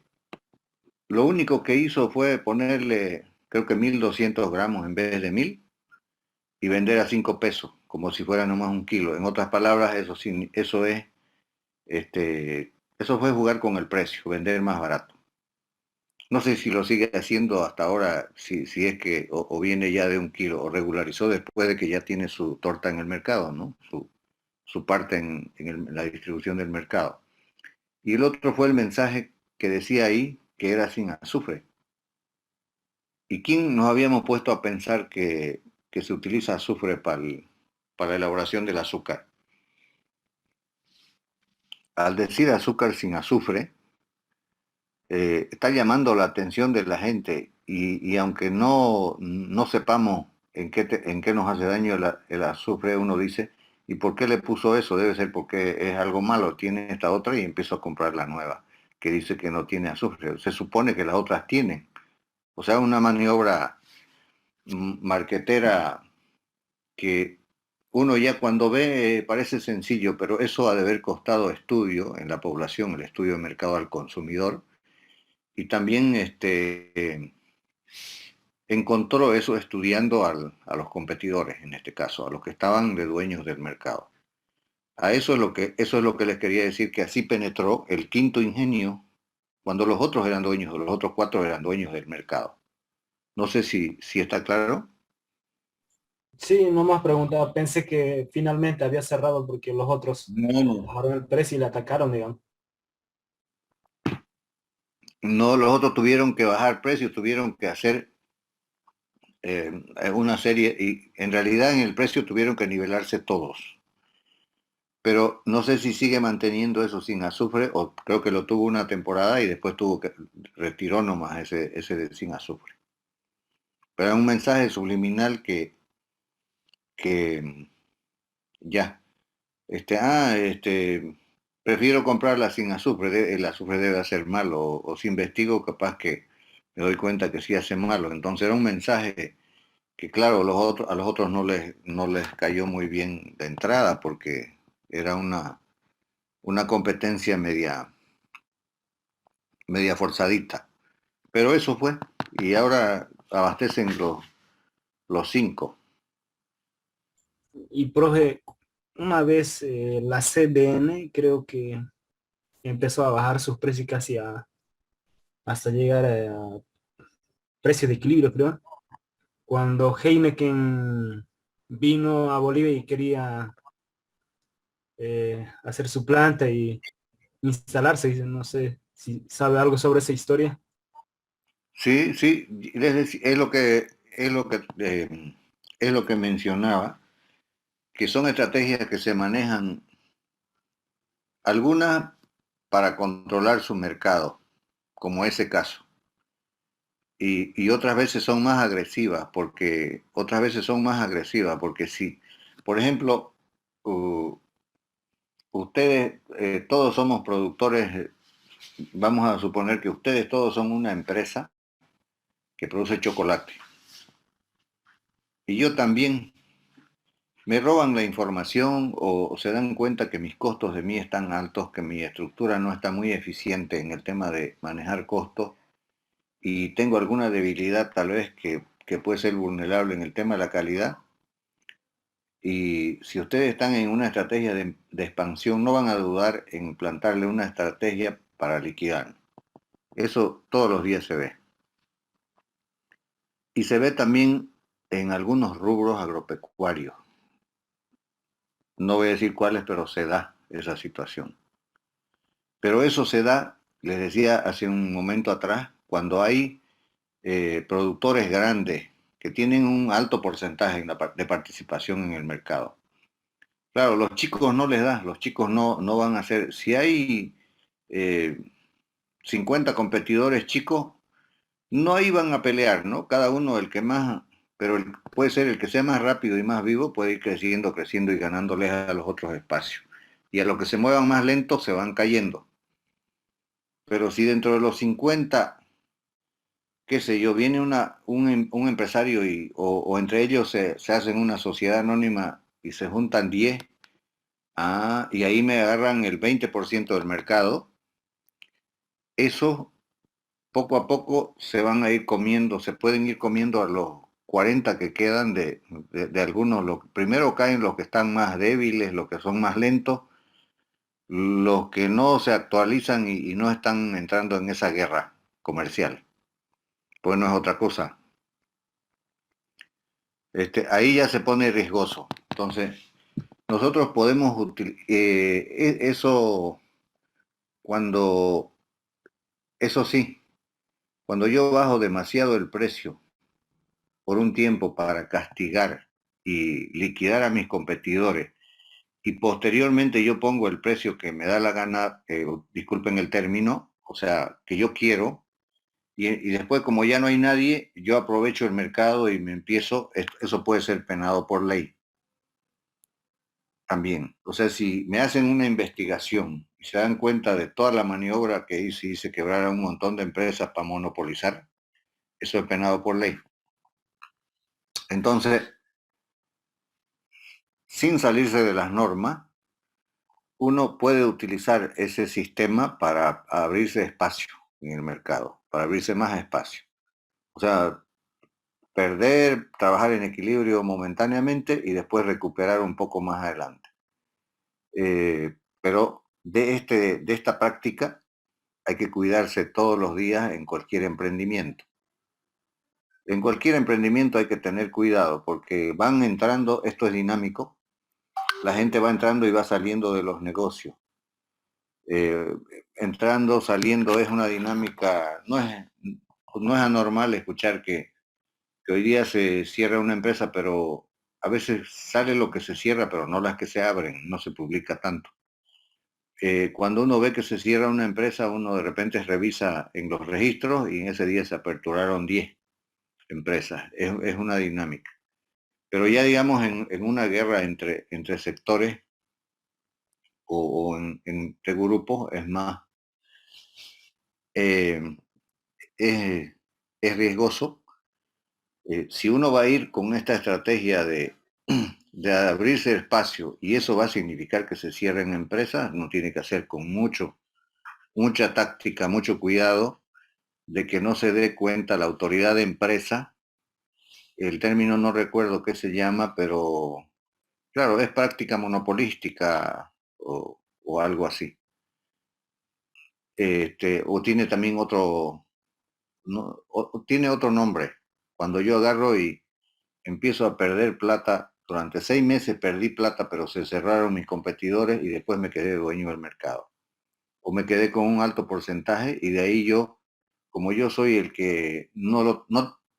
lo único que hizo fue ponerle, creo que 1.200 gramos en vez de 1.000, y vender a 5 pesos, como si fuera nomás un kilo. En otras palabras, eso fue jugar con el precio, vender más barato. No sé si lo sigue haciendo hasta ahora, si es que o viene ya de un kilo, o regularizó después de que ya tiene su torta en el mercado, ¿no? Su parte en la distribución del mercado. Y el otro fue el mensaje que decía ahí que era sin azufre. ¿Y quién nos habíamos puesto a pensar que se utiliza azufre para la elaboración del azúcar? Al decir azúcar sin azufre, está llamando la atención de la gente, y aunque no sepamos en qué nos hace daño el azufre, uno dice, ¿y por qué le puso eso? Debe ser porque es algo malo, tiene esta otra, y empiezo a comprar la nueva, que dice que no tiene azufre. Se supone que las otras tienen. O sea, una maniobra marquetera que uno ya cuando ve parece sencillo, pero eso ha de haber costado estudio en la población, el estudio de mercado al consumidor, y también encontró eso estudiando a los competidores, en este caso, a los que estaban de dueños del mercado. Eso es lo que les quería decir, que así penetró el quinto ingenio cuando los otros eran dueños, los otros 4 eran dueños del mercado. No sé si está claro. Sí, no más preguntaba, pensé que finalmente había cerrado porque los otros No, no. bajaron el precio y le atacaron, digamos. No, los otros tuvieron que bajar precios, tuvieron que hacer una serie, y en realidad en el precio tuvieron que nivelarse todos. Pero no sé si sigue manteniendo eso sin azufre, o creo que lo tuvo una temporada y después retiró nomás ese de sin azufre. Pero es un mensaje subliminal que ya, prefiero comprarla sin azufre, el azufre debe hacer mal, o si investigo capaz que me doy cuenta que sí hace malo. Entonces era un mensaje que claro, a los otros no les cayó muy bien de entrada, porque era una competencia media forzadita. Pero eso fue, y ahora abastecen los 5. Y profe, una vez la CBN creo que empezó a bajar sus precios casi hasta llegar a precio de equilibrio, creo. Cuando Heineken vino a Bolivia y quería hacer su planta y instalarse, no sé si sabe algo sobre esa historia. Sí, sí, es lo que mencionaba, que son estrategias que se manejan, algunas para controlar su mercado, como ese caso. Y otras veces son más agresivas, porque si, por ejemplo, ustedes todos somos productores, vamos a suponer que ustedes todos son una empresa que produce chocolate, y yo también. Me roban la información, o se dan cuenta que mis costos de mí están altos, que mi estructura no está muy eficiente en el tema de manejar costos, y tengo alguna debilidad tal vez que puede ser vulnerable en el tema de la calidad. Y si ustedes están en una estrategia de expansión, no van a dudar en plantarle una estrategia para liquidar. Eso todos los días se ve. Y se ve también en algunos rubros agropecuarios. No voy a decir cuáles, pero se da esa situación. Pero eso se da, les decía hace un momento atrás, cuando hay productores grandes que tienen un alto porcentaje de participación en el mercado. Claro, los chicos no les da, los chicos no van a hacer. Si hay eh, 50 competidores chicos, no iban a pelear, ¿no? Cada uno, el que más pero puede ser el que sea más rápido y más vivo, puede ir creciendo, creciendo y ganándoles a los otros espacios. Y a los que se muevan más lentos se van cayendo. Pero si dentro de los 50, qué sé yo, viene un empresario o entre ellos se hacen una sociedad anónima y se juntan 10, y ahí me agarran el 20% del mercado, eso poco a poco se van a ir comiendo, se pueden ir comiendo a los 40 que quedan de algunos. Primero caen los que están más débiles, los que son más lentos, los que no se actualizan y no están entrando en esa guerra comercial. Pues no es otra cosa. Ahí ya se pone riesgoso. Entonces, nosotros podemos eso cuando, eso sí, cuando yo bajo demasiado el precio por un tiempo para castigar y liquidar a mis competidores y posteriormente yo pongo el precio que me da la gana, disculpen el término, o sea, que yo quiero, y después como ya no hay nadie, yo aprovecho el mercado y me empiezo, eso puede ser penado por ley también. O sea, si me hacen una investigación y se dan cuenta de toda la maniobra que hice quebrar a un montón de empresas para monopolizar, eso es penado por ley. Entonces, sin salirse de las normas, uno puede utilizar ese sistema para abrirse espacio en el mercado, para abrirse más espacio. O sea, perder, trabajar en equilibrio momentáneamente y después recuperar un poco más adelante. Pero de esta práctica hay que cuidarse todos los días en cualquier emprendimiento. En cualquier emprendimiento hay que tener cuidado porque van entrando, esto es dinámico, la gente va entrando y va saliendo de los negocios. Entrando, saliendo, es una dinámica, no es anormal escuchar que hoy día se cierra una empresa, pero a veces sale lo que se cierra, pero no las que se abren, no se publica tanto. Cuando uno ve que se cierra una empresa, uno de repente revisa en los registros y en ese día se aperturaron 10 empresas. Es una dinámica. Pero ya digamos en una guerra entre sectores o entre grupos es más, eh, es, es riesgoso. Si uno va a ir con esta estrategia de abrirse espacio y eso va a significar que se cierren empresas, no tiene que hacer con mucha táctica, mucho cuidado de que no se dé cuenta la autoridad de empresa. El término no recuerdo qué se llama, pero claro, es práctica monopolística o algo así. O tiene también otro, no, o tiene otro nombre. Cuando yo agarro y empiezo a perder plata, durante 6 meses perdí plata, pero se cerraron mis competidores y después me quedé dueño del mercado. O me quedé con un alto porcentaje y de ahí yo, como yo soy el que no,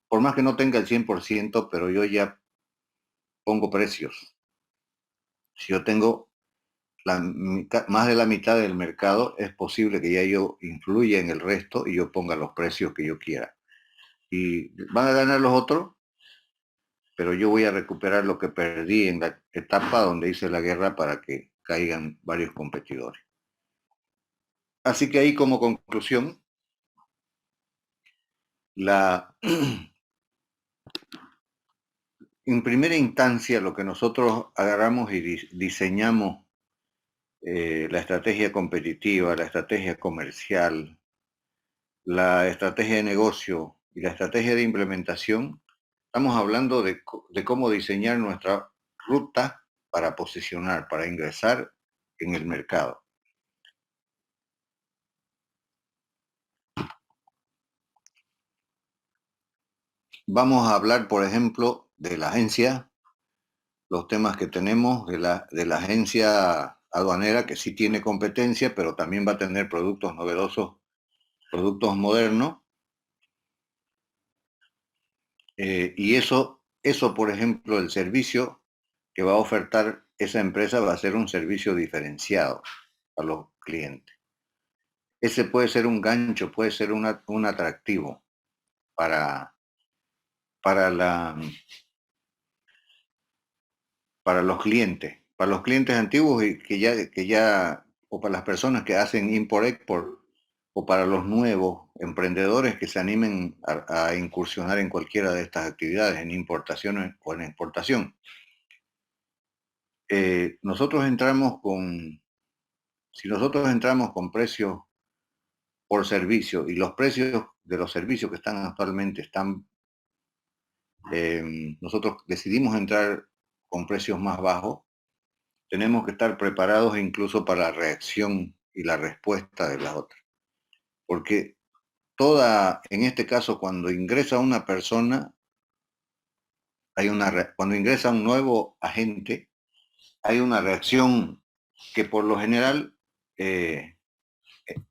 por más que no tenga el 100%, pero yo ya pongo precios. Si yo tengo más de la mitad del mercado, es posible que ya yo influya en el resto y yo ponga los precios que yo quiera. Y van a ganar los otros, pero yo voy a recuperar lo que perdí en la etapa donde hice la guerra para que caigan varios competidores. Así que ahí como conclusión, en primera instancia lo que nosotros agarramos y diseñamos, la estrategia competitiva, la estrategia comercial, la estrategia de negocio y la estrategia de implementación, estamos hablando de cómo diseñar nuestra ruta para posicionar, para ingresar en el mercado. Vamos a hablar, por ejemplo, de la agencia, los temas que tenemos de la agencia aduanera, que sí tiene competencia, pero también va a tener productos novedosos, productos modernos. Y eso, por ejemplo, el servicio que va a ofertar esa empresa va a ser un servicio diferenciado a los clientes. Ese puede ser un gancho, puede ser un atractivo para para los clientes antiguos y o para las personas que hacen import-export, o para los nuevos emprendedores que se animen a incursionar en cualquiera de estas actividades, en importación o en exportación. Si nosotros entramos con precios por servicio, y los precios de los servicios que están actualmente nosotros decidimos entrar con precios más bajos, tenemos que estar preparados incluso para la reacción y la respuesta de la otra. Porque en este caso, cuando ingresa una persona, cuando ingresa un nuevo agente, hay una reacción que por lo general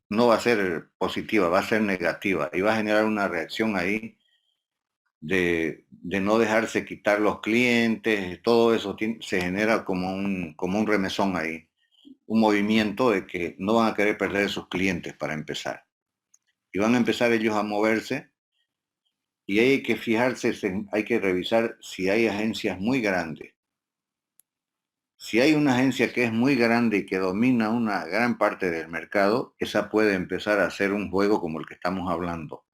no va a ser positiva, va a ser negativa, y va a generar una reacción ahí de no dejarse quitar los clientes. Todo eso se genera como un remesón ahí, un movimiento de que no van a querer perder sus clientes para empezar. Y van a empezar ellos a moverse, y hay que fijarse, hay que revisar si hay agencias muy grandes. Si hay una agencia que es muy grande y que domina una gran parte del mercado, esa puede empezar a hacer un juego como el que estamos hablando.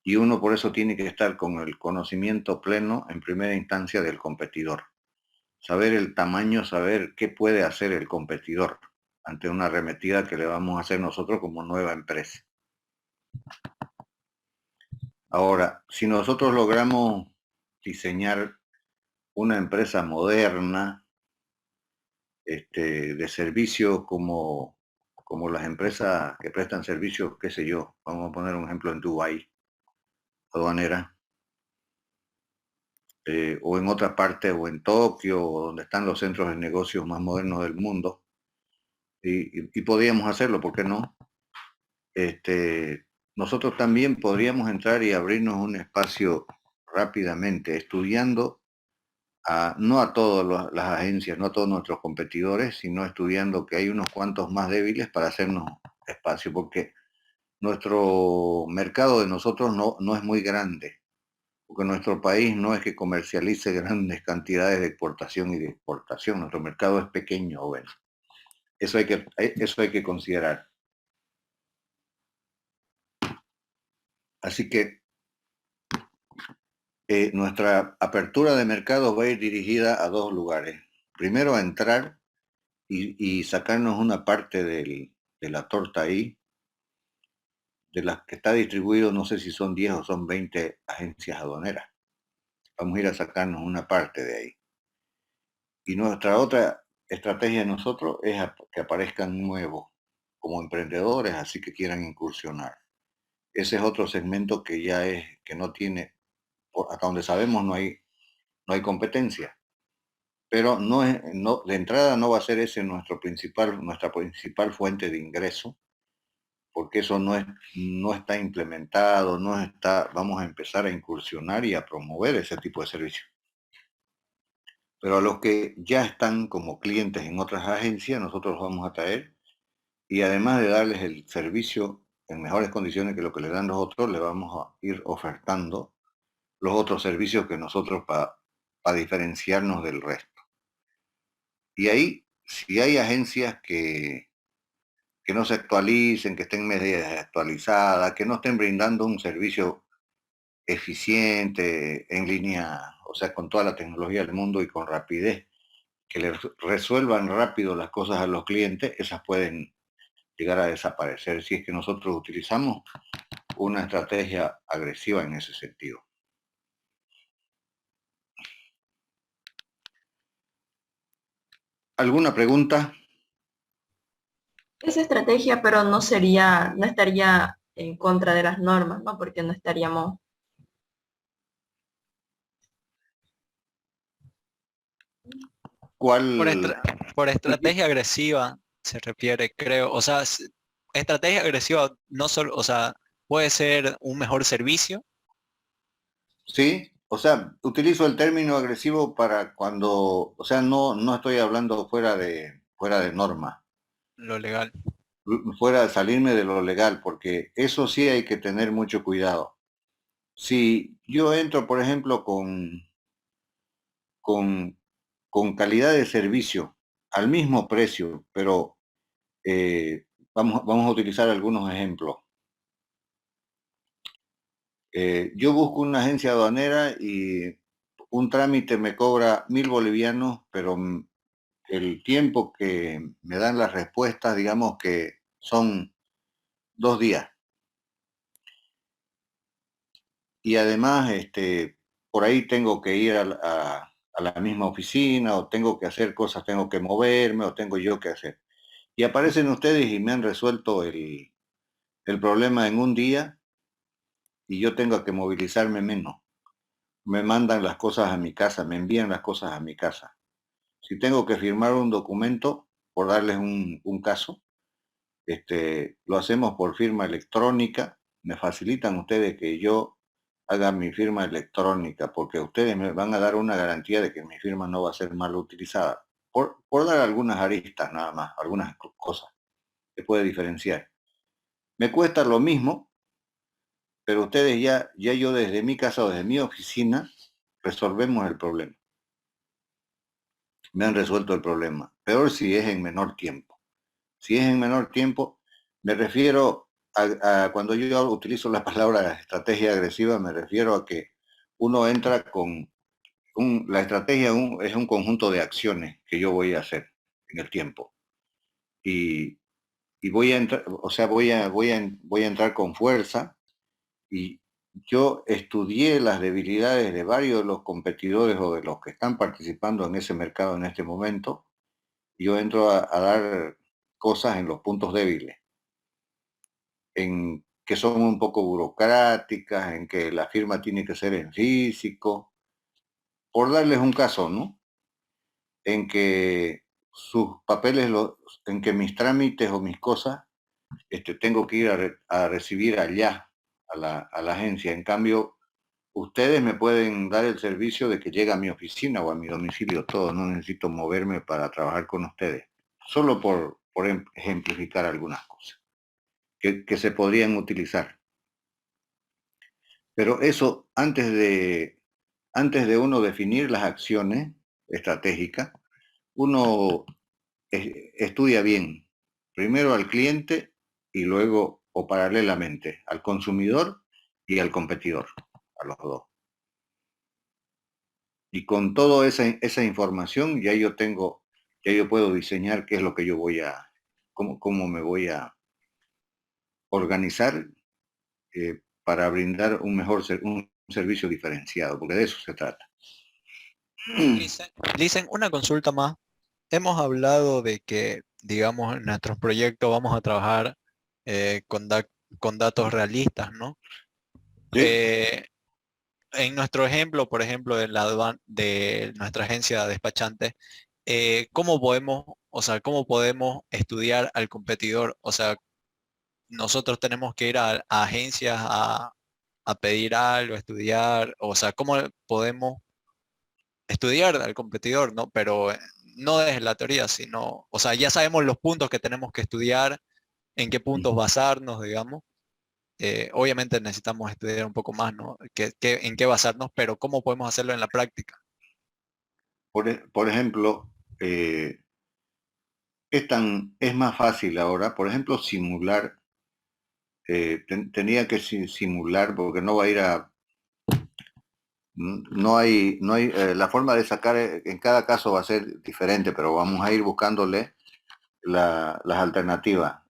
Y uno por eso tiene que estar con el conocimiento pleno en primera instancia del competidor. Saber el tamaño, saber qué puede hacer el competidor ante una arremetida que le vamos a hacer nosotros como nueva empresa. Ahora, si nosotros logramos diseñar una empresa moderna, de servicio como las empresas que prestan servicios, qué sé yo, vamos a poner un ejemplo en Dubái, aduanera, o en otra parte, o en Tokio, donde están los centros de negocios más modernos del mundo, y podríamos hacerlo, ¿por qué no? Nosotros también podríamos entrar y abrirnos un espacio rápidamente, estudiando no a todas las agencias, no a todos nuestros competidores, sino estudiando que hay unos cuantos más débiles para hacernos espacio, porque nuestro mercado de nosotros no es muy grande, porque nuestro país no es que comercialice grandes cantidades de exportación y de exportación, nuestro mercado es pequeño. Bueno, eso hay que considerar. Así que nuestra apertura de mercado va a ir dirigida a dos lugares. Primero, a entrar y sacarnos una parte de la torta ahí, de las que está distribuido, no sé si son 10 o son 20 agencias aduaneras. Vamos a ir a sacarnos una parte de ahí. Y nuestra otra estrategia de nosotros es que aparezcan nuevos como emprendedores, así que quieran incursionar. Ese es otro segmento que que no tiene, hasta donde sabemos, no hay competencia. Pero de entrada no va a ser ese nuestra principal fuente de ingreso, porque eso no está implementado, vamos a empezar a incursionar y a promover ese tipo de servicios. Pero a los que ya están como clientes en otras agencias, nosotros los vamos a traer, y además de darles el servicio en mejores condiciones que lo que le dan los otros, le vamos a ir ofertando los otros servicios que nosotros para diferenciarnos del resto. Y ahí, si hay agencias que no se actualicen, que estén medio desactualizadas, que no estén brindando un servicio eficiente, en línea, o sea, con toda la tecnología del mundo y con rapidez, que le resuelvan rápido las cosas a los clientes, esas pueden llegar a desaparecer si es que nosotros utilizamos una estrategia agresiva en ese sentido. ¿Alguna pregunta? Esa estrategia, pero no estaría en contra de las normas, ¿no? Porque no estaríamos... ¿Cuál? Por estrategia agresiva se refiere, creo. O sea, estrategia agresiva no solo, o sea, puede ser un mejor servicio. Sí, o sea, utilizo el término agresivo para cuando, o sea, no estoy hablando fuera de norma, Lo legal. fuera de salirme de lo legal, porque eso sí hay que tener mucho cuidado. Si yo entro, por ejemplo, con, con calidad de servicio al mismo precio, pero vamos a utilizar algunos ejemplos. Yo busco una agencia aduanera y un trámite me cobra 1.000 bolivianos, pero el tiempo que me dan las respuestas, digamos que son 2 días. Y además, por ahí tengo que ir a la misma oficina o tengo que hacer cosas, tengo que moverme o tengo yo que hacer. Y aparecen ustedes y me han resuelto el problema en un día y yo tengo que movilizarme menos. Me mandan las cosas a mi casa, me envían las cosas a mi casa. Si tengo que firmar un documento, por darles un caso, lo hacemos por firma electrónica. Me facilitan ustedes que yo haga mi firma electrónica, porque ustedes me van a dar una garantía de que mi firma no va a ser mal utilizada. Por dar algunas aristas nada más, algunas cosas que puede diferenciar. Me cuesta lo mismo, pero ustedes ya yo desde mi casa o desde mi oficina resolvemos el problema. Me han resuelto el problema. Peor si es en menor tiempo. Si es en menor tiempo, me refiero a cuando yo utilizo la palabra estrategia agresiva, me refiero a que uno entra con la estrategia es un conjunto de acciones que yo voy a hacer en el tiempo. Y, y voy a entrar, o sea, voy a entrar con fuerza y yo estudié las debilidades de varios de los competidores o de los que están participando en ese mercado en este momento. Yo entro a dar cosas en los puntos débiles, en que son un poco burocráticas, en que la firma tiene que ser en físico, por darles un caso, ¿no? En que sus papeles, en que mis trámites o mis cosas, tengo que ir a recibir allá, a la agencia. En cambio, ustedes me pueden dar el servicio de que llegue a mi oficina o a mi domicilio todo, no necesito moverme para trabajar con ustedes. Solo por ejemplificar algunas cosas que se podrían utilizar. Pero eso, antes de uno definir las acciones estratégicas, uno estudia bien, primero al cliente y luego, o paralelamente, al consumidor y al competidor, a los dos. Y con toda esa información ya yo puedo diseñar qué es lo que yo cómo me voy a organizar para brindar un servicio diferenciado, porque de eso se trata. Dicen una consulta más. Hemos hablado de que, digamos, en nuestros proyectos vamos a trabajar con datos realistas, ¿no? ¿Sí? En nuestro ejemplo, por ejemplo, de nuestra agencia despachante, ¿cómo podemos, o sea, cómo podemos estudiar al competidor? O sea, nosotros tenemos que ir a agencias a pedir algo, a estudiar, o sea, ¿cómo podemos estudiar al competidor, ¿no? Pero no desde la teoría, sino, o sea, ya sabemos los puntos que tenemos que estudiar, en qué puntos basarnos, digamos. Obviamente necesitamos estudiar un poco más, ¿no? En qué basarnos, pero ¿cómo podemos hacerlo en la práctica? Por ejemplo, es más fácil ahora, por ejemplo, simular, tenía que simular, porque no va a ir no hay, la forma de sacar en cada caso va a ser diferente, pero vamos a ir buscándole las alternativas.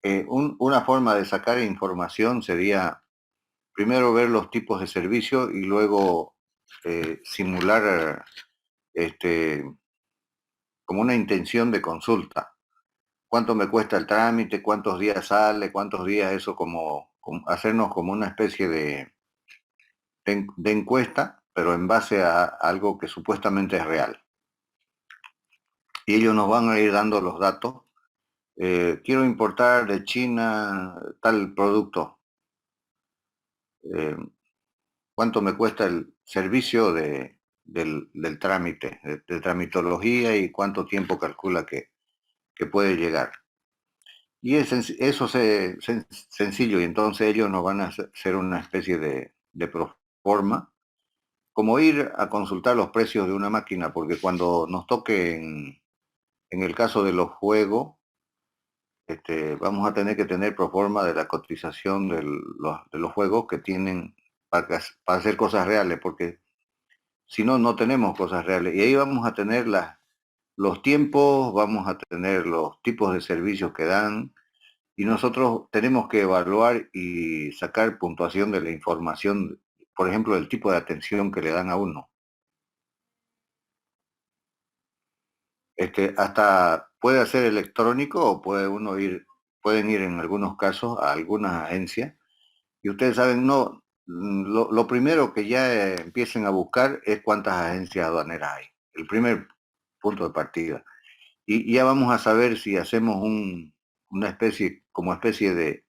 Una forma de sacar información sería primero ver los tipos de servicio y luego simular como una intención de consulta. ¿Cuánto me cuesta el trámite? ¿Cuántos días sale? ¿Cuántos días eso como hacernos como una especie de encuesta, pero en base a algo que supuestamente es real? Y ellos nos van a ir dando los datos. Quiero importar de China tal producto. ¿Cuánto me cuesta el servicio del trámite, de tramitología y cuánto tiempo calcula que puede llegar? Y eso es sencillo, y entonces ellos nos van a hacer una especie de proforma, como ir a consultar los precios de una máquina, porque cuando nos toque en el caso de los juegos, vamos a tener que tener proforma de la cotización de los juegos que tienen para hacer cosas reales, porque si no, no tenemos cosas reales. Y ahí vamos a tener los tiempos, vamos a tener los tipos de servicios que dan, y nosotros tenemos que evaluar y sacar puntuación de la información, por ejemplo, el tipo de atención que le dan a uno. Hasta puede ser electrónico o pueden ir en algunos casos a algunas agencias. Y ustedes saben, no, lo primero que ya empiecen a buscar es cuántas agencias aduaneras hay. El primer punto de partida. Y ya vamos a saber si hacemos una especie, como especie de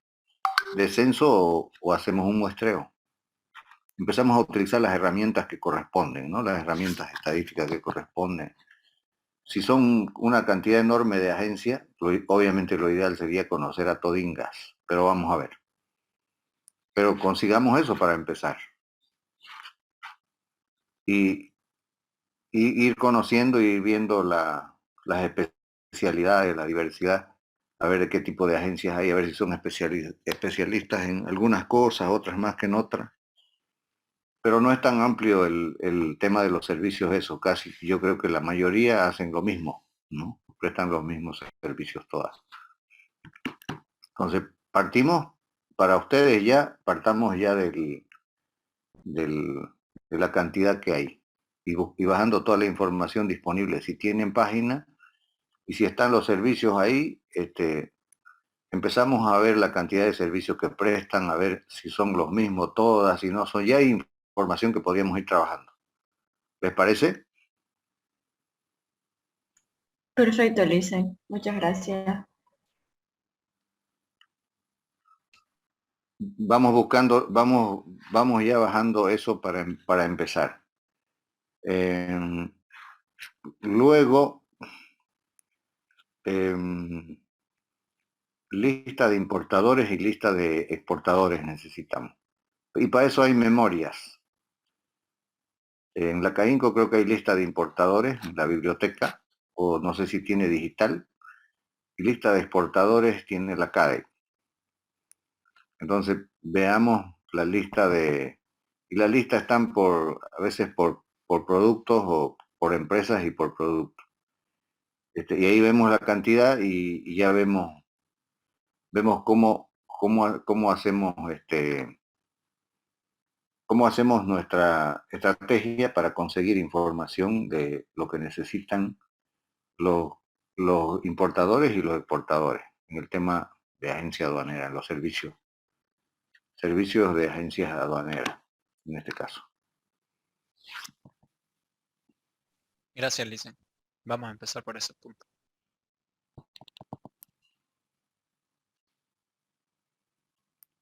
censo o hacemos un muestreo. Empezamos a utilizar las herramientas que corresponden, ¿no? Las herramientas estadísticas que corresponden. Si son una cantidad enorme de agencias, obviamente lo ideal sería conocer a todingas, pero vamos a ver. Pero consigamos eso para empezar. Y ir conociendo y ir viendo las especialidades, la diversidad, a ver de qué tipo de agencias hay, a ver si son especialistas en algunas cosas, otras más que en otras. Pero no es tan amplio el tema de los servicios, eso casi. Yo creo que la mayoría hacen lo mismo, ¿no? Prestan los mismos servicios todas. Entonces, para ustedes ya, partamos ya de la cantidad que hay y bajando toda la información disponible. Si tienen página y si están los servicios ahí, empezamos a ver la cantidad de servicios que prestan, a ver si son los mismos todas, si no son. Ya hay información que podríamos ir trabajando. ¿Les parece? Perfecto, Lisen. Muchas gracias. Vamos buscando, vamos ya bajando eso para empezar. Luego, lista de importadores y lista de exportadores necesitamos. Y para eso hay memorias. En la CAINCO creo que hay lista de importadores, en la biblioteca, o no sé si tiene digital, y lista de exportadores tiene la CADE. Entonces, veamos la lista y la lista están a veces por productos o por empresas y por productos. Y ahí vemos la cantidad y ya vemos cómo hacemos cómo hacemos nuestra estrategia para conseguir información de lo que necesitan los, los importadores y los exportadores en el tema de agencia aduanera, en los servicios de agencias aduaneras, en este caso. Gracias, Lisen. Vamos a empezar por ese punto.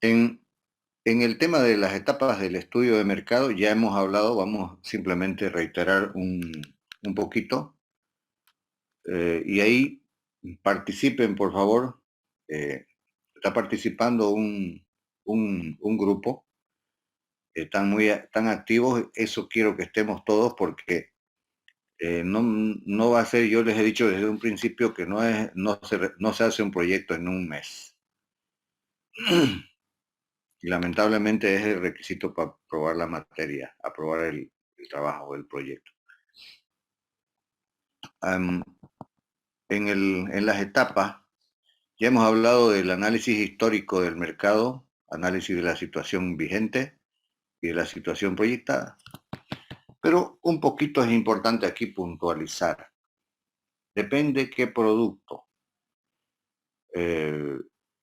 En el tema de las etapas del estudio de mercado ya hemos hablado, vamos simplemente a reiterar un poquito. Y ahí participen, por favor. Está participando un grupo. Están activos. Eso quiero que estemos todos porque no va a ser, yo les he dicho desde un principio que no se hace un proyecto en un mes. Y lamentablemente es el requisito para aprobar la materia, aprobar el trabajo, el proyecto. En las etapas, ya hemos hablado del análisis histórico del mercado, análisis de la situación vigente y de la situación proyectada. Pero un poquito es importante aquí puntualizar. Depende qué producto.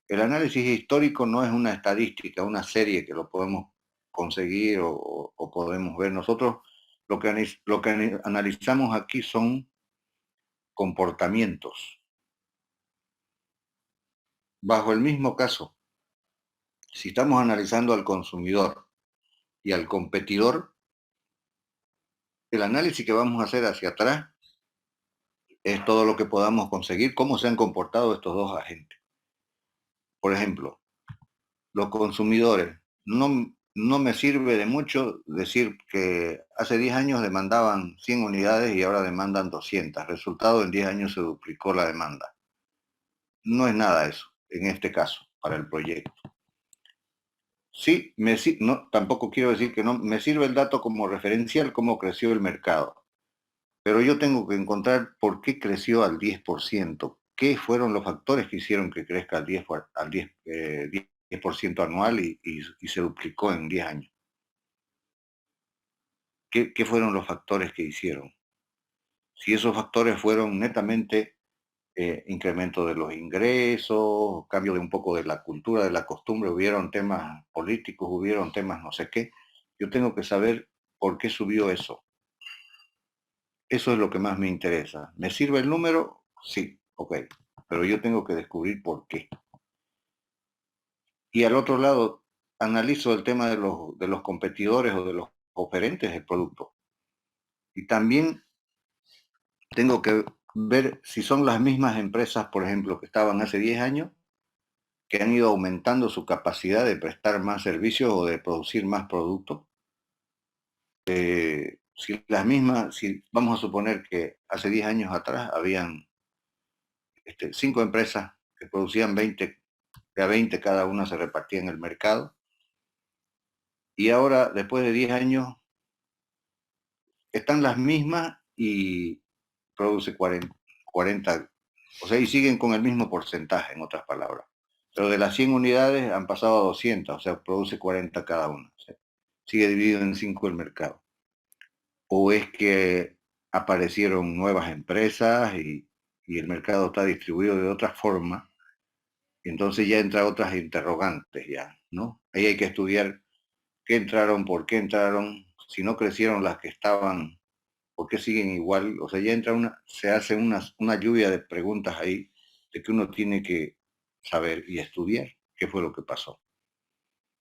El análisis histórico no es una estadística, una serie que lo podemos conseguir o podemos ver. Nosotros lo que analizamos aquí son comportamientos. Bajo el mismo caso, si estamos analizando al consumidor y al competidor, el análisis que vamos a hacer hacia atrás es todo lo que podamos conseguir, cómo se han comportado estos dos agentes. Por ejemplo, los consumidores. no me sirve de mucho decir que hace 10 años demandaban 100 unidades y ahora demandan 200. Resultado, en 10 años se duplicó la demanda. No es nada eso, en este caso, para el proyecto. Sí, no, tampoco quiero decir que no, me sirve el dato como referencial cómo creció el mercado, pero yo tengo que encontrar por qué creció al 10%, qué fueron los factores que hicieron que crezca al 10% anual y se duplicó en 10 años. ¿Qué fueron los factores que hicieron? Si esos factores fueron netamente incremento de los ingresos, cambio de un poco de la cultura, de la costumbre, hubieron temas políticos, hubieron temas no sé qué. Yo tengo que saber por qué subió eso. Eso es lo que más me interesa. ¿Me sirve el número? Sí, ok. Pero yo tengo que descubrir por qué. Y al otro lado, analizo el tema de los competidores o de los oferentes del producto. Y también tengo que ver si son las mismas empresas, por ejemplo, que estaban hace 10 años, que han ido aumentando su capacidad de prestar más servicios o de producir más productos. Si las mismas, si vamos a suponer que hace 10 años atrás habían 5 empresas que producían 20, de a 20 cada una se repartía en el mercado, y ahora, después de 10 años, están las mismas y produce 40, o sea, y siguen con el mismo porcentaje, en otras palabras. Pero de las 100 unidades han pasado a 200, o sea, produce 40 cada una. O sea, sigue dividido en 5 el mercado. O es que aparecieron nuevas empresas y el mercado está distribuido de otra forma, y entonces ya entra otras interrogantes ya, ¿no? Ahí hay que estudiar qué entraron, por qué entraron, si no crecieron las que estaban, por qué siguen igual. O sea, ya entra se hace una lluvia de preguntas ahí de que uno tiene que saber y estudiar qué fue lo que pasó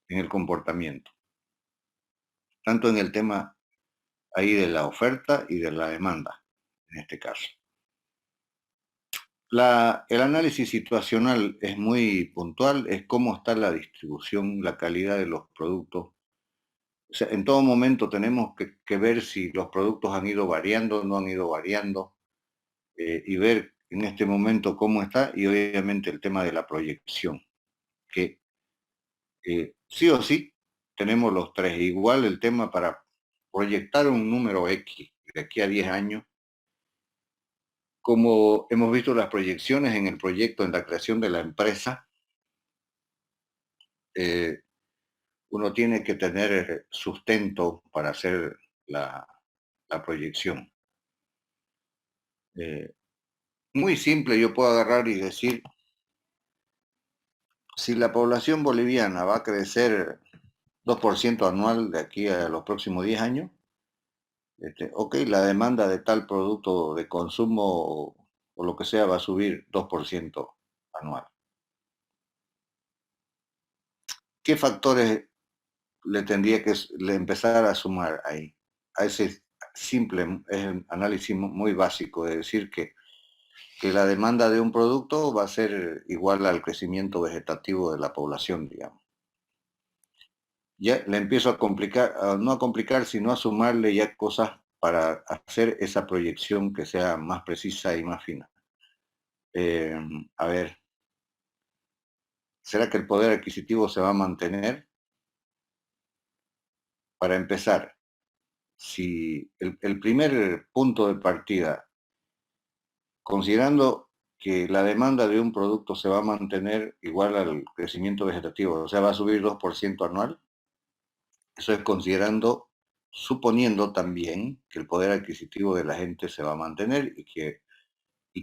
en el comportamiento. Tanto en el tema ahí de la oferta y de la demanda, en este caso. El análisis situacional es muy puntual, es cómo está la distribución, la calidad de los productos. O sea, en todo momento tenemos que ver si los productos han ido variando, no han ido variando, y ver en este momento cómo está, y obviamente el tema de la proyección, que sí o sí tenemos los tres. Igual el tema para proyectar un número X de aquí a 10 años, como hemos visto las proyecciones en el proyecto, en la creación de la empresa, uno tiene que tener sustento para hacer la proyección. Muy simple, yo puedo agarrar y decir, si la población boliviana va a crecer 2% anual de aquí a los próximos 10 años, ok, la demanda de tal producto de consumo o lo que sea va a subir 2% anual. ¿Qué factores le tendría que empezar a sumar ahí? A ese simple análisis muy básico de decir que la demanda de un producto va a ser igual al crecimiento vegetativo de la población, digamos. Ya le empiezo a complicar, no a complicar, sino a sumarle ya cosas para hacer esa proyección que sea más precisa y más fina. A ver, ¿será que el poder adquisitivo se va a mantener? Para empezar, si el primer punto de partida, considerando que la demanda de un producto se va a mantener igual al crecimiento vegetativo, o sea, va a subir 2% anual, eso es considerando, suponiendo también que el poder adquisitivo de la gente se va a mantener y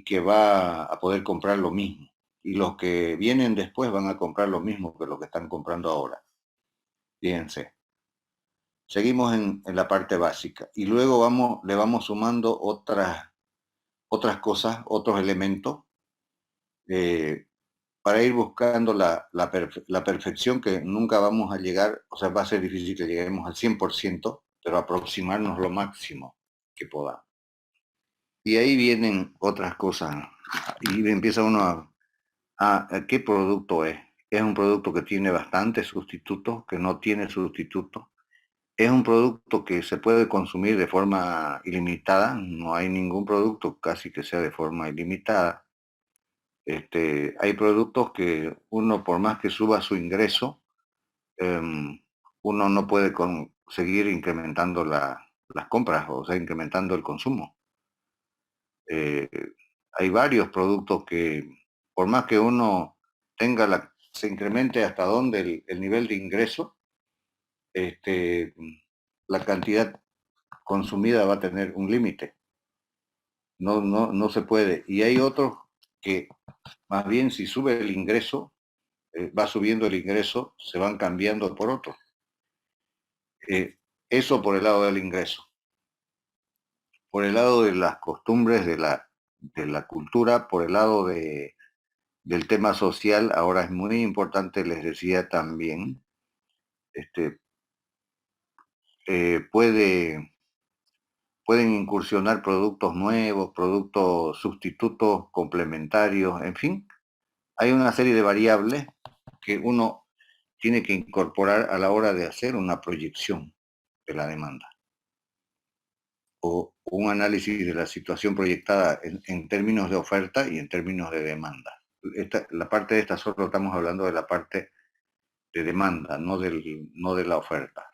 que va a poder comprar lo mismo. Y los que vienen después van a comprar lo mismo que lo que están comprando ahora. Fíjense. Seguimos en la parte básica. Y luego le vamos sumando otras cosas, otros elementos, para ir buscando la perfección que nunca vamos a llegar. O sea, va a ser difícil que lleguemos al 100%, pero aproximarnos lo máximo que podamos. Y ahí vienen otras cosas. Y empieza uno a qué producto es, es un producto que tiene bastantes sustitutos, que no tiene sustitutos. Es un producto que se puede consumir de forma ilimitada, no hay ningún producto casi que sea de forma ilimitada. Hay productos que uno, por más que suba su ingreso, uno no puede seguir incrementando las compras, o sea, incrementando el consumo. Hay varios productos que, por más que uno se incremente hasta donde el nivel de ingreso, la cantidad consumida va a tener un límite. No se puede. Y hay otros que, más bien, si sube el ingreso, va subiendo el ingreso, se van cambiando por otro. Eso por el lado del ingreso. Por el lado de las costumbres, de la cultura, por el lado del tema social, ahora es muy importante, les decía también, pueden incursionar productos nuevos, productos sustitutos, complementarios, en fin. Hay una serie de variables que uno tiene que incorporar a la hora de hacer una proyección de la demanda o un análisis de la situación proyectada en términos de oferta y en términos de demanda. La parte de esta solo estamos hablando de la parte de demanda, no de la oferta,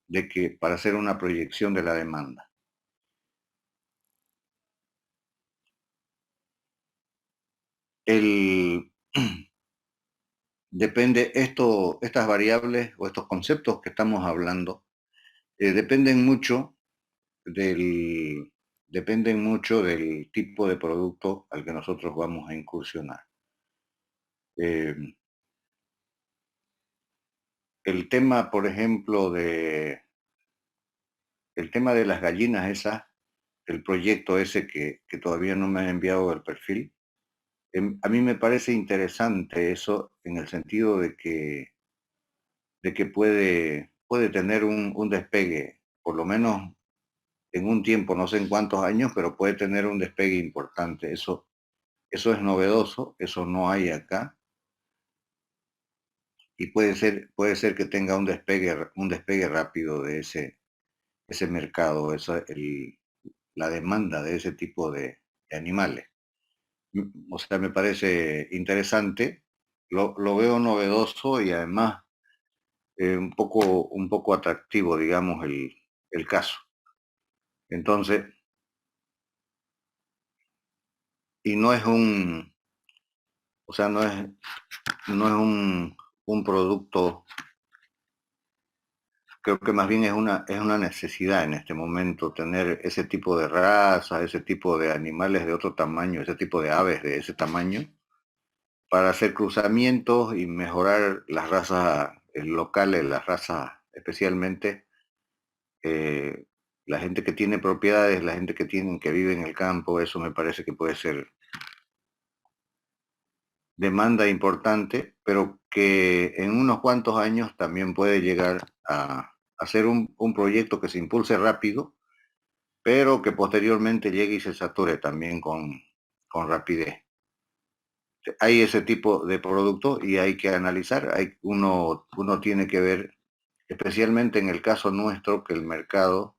de que para hacer una proyección de la demanda. Depende estas variables o estos conceptos que estamos hablando, dependen mucho del tipo de producto al que nosotros vamos a incursionar. El tema, por ejemplo, el tema de las gallinas esas, el proyecto ese que todavía no me han enviado el perfil, a mí me parece interesante eso en el sentido de que puede tener un despegue, por lo menos en un tiempo, no sé en cuántos años, pero puede tener un despegue importante. Eso es novedoso, eso no hay acá. Y puede ser que tenga un despegue rápido de ese mercado, la demanda de ese tipo de animales. O sea, me parece interesante, lo veo novedoso y además un poco atractivo, digamos, el caso. Entonces, y no es o sea, no es un producto, creo que más bien es una necesidad en este momento tener ese tipo de razas, ese tipo de animales de otro tamaño, ese tipo de aves de ese tamaño, para hacer cruzamientos y mejorar las razas locales, las razas especialmente, la gente que tiene propiedades, la gente que vive en el campo, eso me parece que puede ser demanda importante, pero que en unos cuantos años también puede llegar a hacer un proyecto que se impulse rápido, pero que posteriormente llegue y se sature también con rapidez. Hay ese tipo de producto y hay que analizar, uno tiene que ver, especialmente en el caso nuestro, que el mercado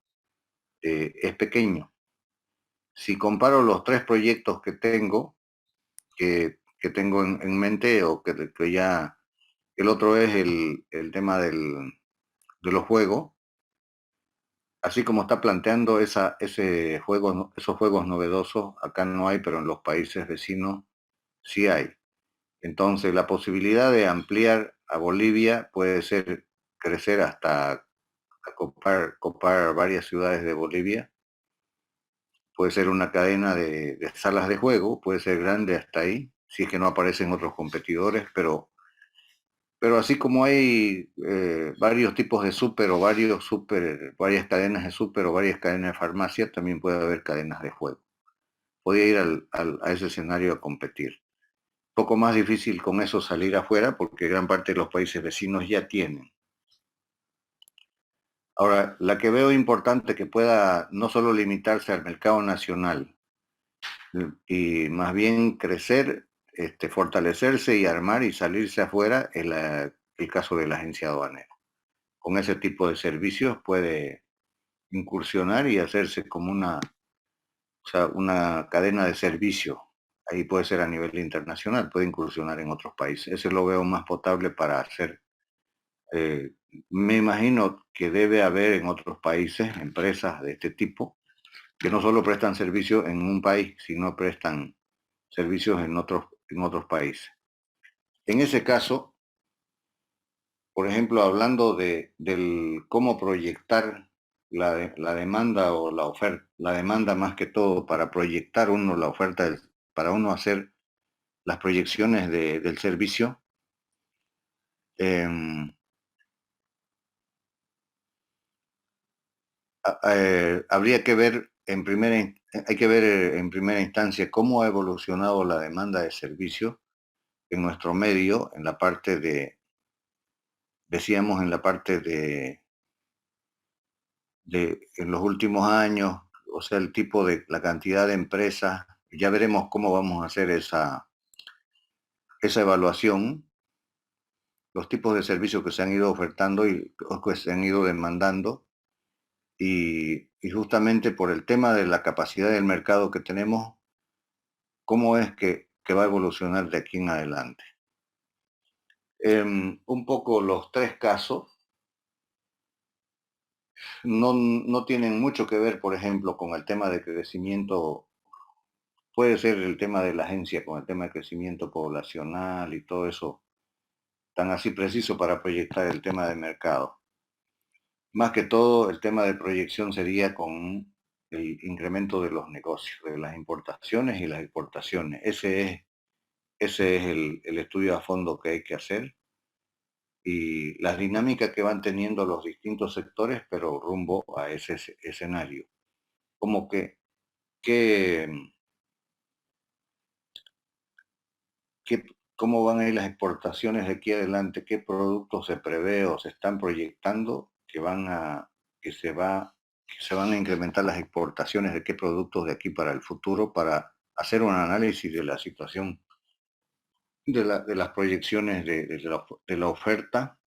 es pequeño. Si comparo los 3 proyectos que tengo, que tengo en mente, o que ya, el otro es el tema de los juegos, así como está planteando esos juegos novedosos, acá no hay, pero en los países vecinos sí hay. Entonces, la posibilidad de ampliar a Bolivia puede ser crecer hasta copar varias ciudades de Bolivia. Puede ser una cadena de salas de juego, puede ser grande hasta ahí, si es que no aparecen otros competidores, pero así como hay varios tipos de súper o varias cadenas de súper o varias cadenas de farmacia, también puede haber cadenas de juego. Podría ir a ese escenario a competir. Poco más difícil con eso salir afuera porque gran parte de los países vecinos ya tienen. Ahora, la que veo importante que pueda no solo limitarse al mercado nacional y más bien crecer fortalecerse y armar y salirse afuera es el caso de la agencia aduanera. Con ese tipo de servicios puede incursionar y hacerse como una cadena de servicio. Ahí puede ser a nivel internacional, puede incursionar en otros países. Ese lo veo más potable para hacer. Me imagino que debe haber en otros países empresas de este tipo que no solo prestan servicios en un país, sino prestan servicios en otros países. En ese caso, por ejemplo, hablando del cómo proyectar la demanda o la oferta, la demanda más que todo para proyectar uno la oferta, para uno hacer las proyecciones del servicio, habría que ver hay que ver en primera instancia cómo ha evolucionado la demanda de servicio en nuestro medio, en la parte decíamos en la parte en los últimos años, o sea, la cantidad de empresas. Ya veremos cómo vamos a hacer esa evaluación, los tipos de servicios que se han ido ofertando y que se han ido demandando, y justamente por el tema de la capacidad del mercado que tenemos, cómo es que va a evolucionar de aquí en adelante. Un poco los tres casos no tienen mucho que ver, por ejemplo, con el tema de crecimiento. Puede ser el tema de la agencia con el tema de crecimiento poblacional y todo eso, tan así preciso para proyectar el tema de mercado. Más que todo, el tema de proyección sería con el incremento de los negocios, de las importaciones y las exportaciones. Ese es el estudio a fondo que hay que hacer, y las dinámicas que van teniendo los distintos sectores, pero rumbo a ese escenario. Como cómo van a ir las exportaciones de aquí adelante, qué productos se prevé o se están proyectando que se van a incrementar las exportaciones de qué productos de aquí para el futuro, para hacer un análisis de la situación de las proyecciones de la oferta,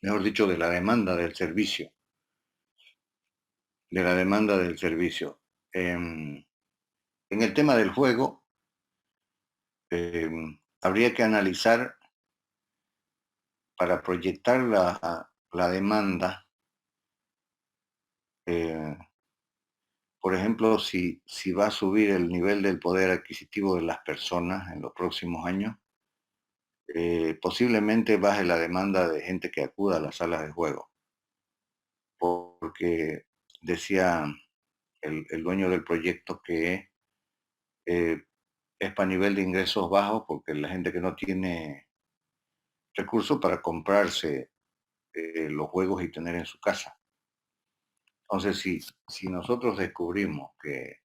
mejor dicho, de la demanda del servicio. En el tema del juego, habría que analizar para proyectar la demanda, por ejemplo, si va a subir el nivel del poder adquisitivo de las personas en los próximos años, posiblemente baje la demanda de gente que acuda a las salas de juego. Porque decía el dueño del proyecto que es para nivel de ingresos bajos, porque la gente que no tiene recursos para comprarse los juegos y tener en su casa. Entonces, si nosotros descubrimos que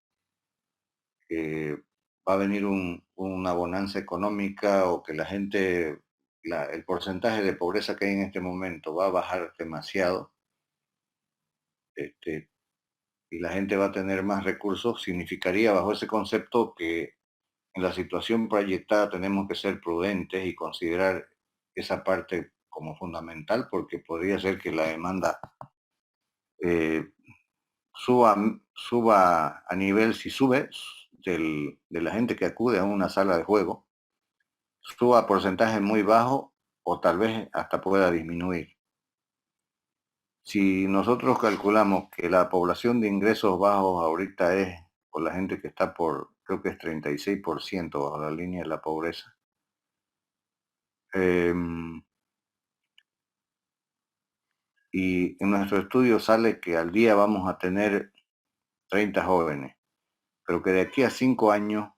va a venir una bonanza económica, o que la gente, el porcentaje de pobreza que hay en este momento va a bajar demasiado, y la gente va a tener más recursos, significaría bajo ese concepto que en la situación proyectada tenemos que ser prudentes y considerar esa parte como fundamental, porque podría ser que la demanda suba a nivel, si sube, de la gente que acude a una sala de juego, suba a porcentaje muy bajo, o tal vez hasta pueda disminuir. Si nosotros calculamos que la población de ingresos bajos ahorita es, por la gente que está creo que es 36% bajo la línea de la pobreza, y en nuestro estudio sale que al día vamos a tener 30 jóvenes, pero que de aquí a 5 años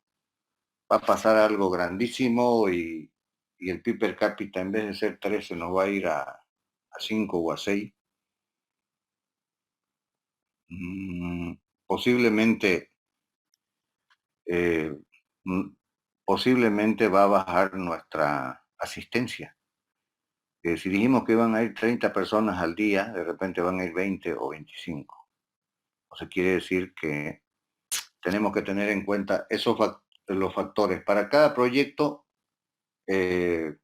va a pasar algo grandísimo, y el PIB per cápita, en vez de ser 13, nos va a ir a 5 o a 6. Posiblemente va a bajar nuestra asistencia. Si dijimos que iban a ir 30 personas al día, de repente van a ir 20 o 25. O sea, quiere decir que tenemos que tener en cuenta los factores. Para cada proyecto tenemos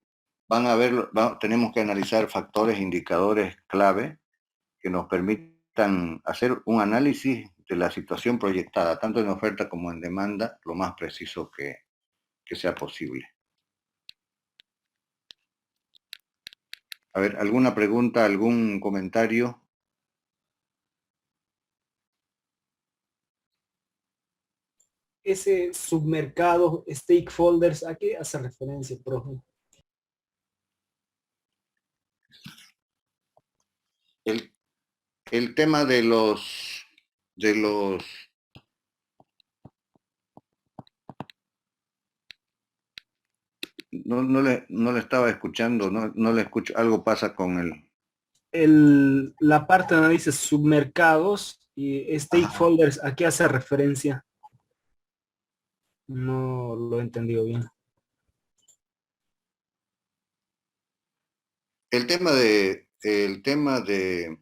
que analizar factores, indicadores clave que nos permitan hacer un análisis de la situación proyectada, tanto en oferta como en demanda, lo más preciso que sea posible. A ver, ¿alguna pregunta, algún comentario? Ese submercado, stakeholders, ¿a qué hace referencia, profe? El tema de los no le estaba escuchando, no le escucho, algo pasa con La parte donde dice submercados y stakeholders, ¿a qué hace referencia? No lo he entendido bien. el tema de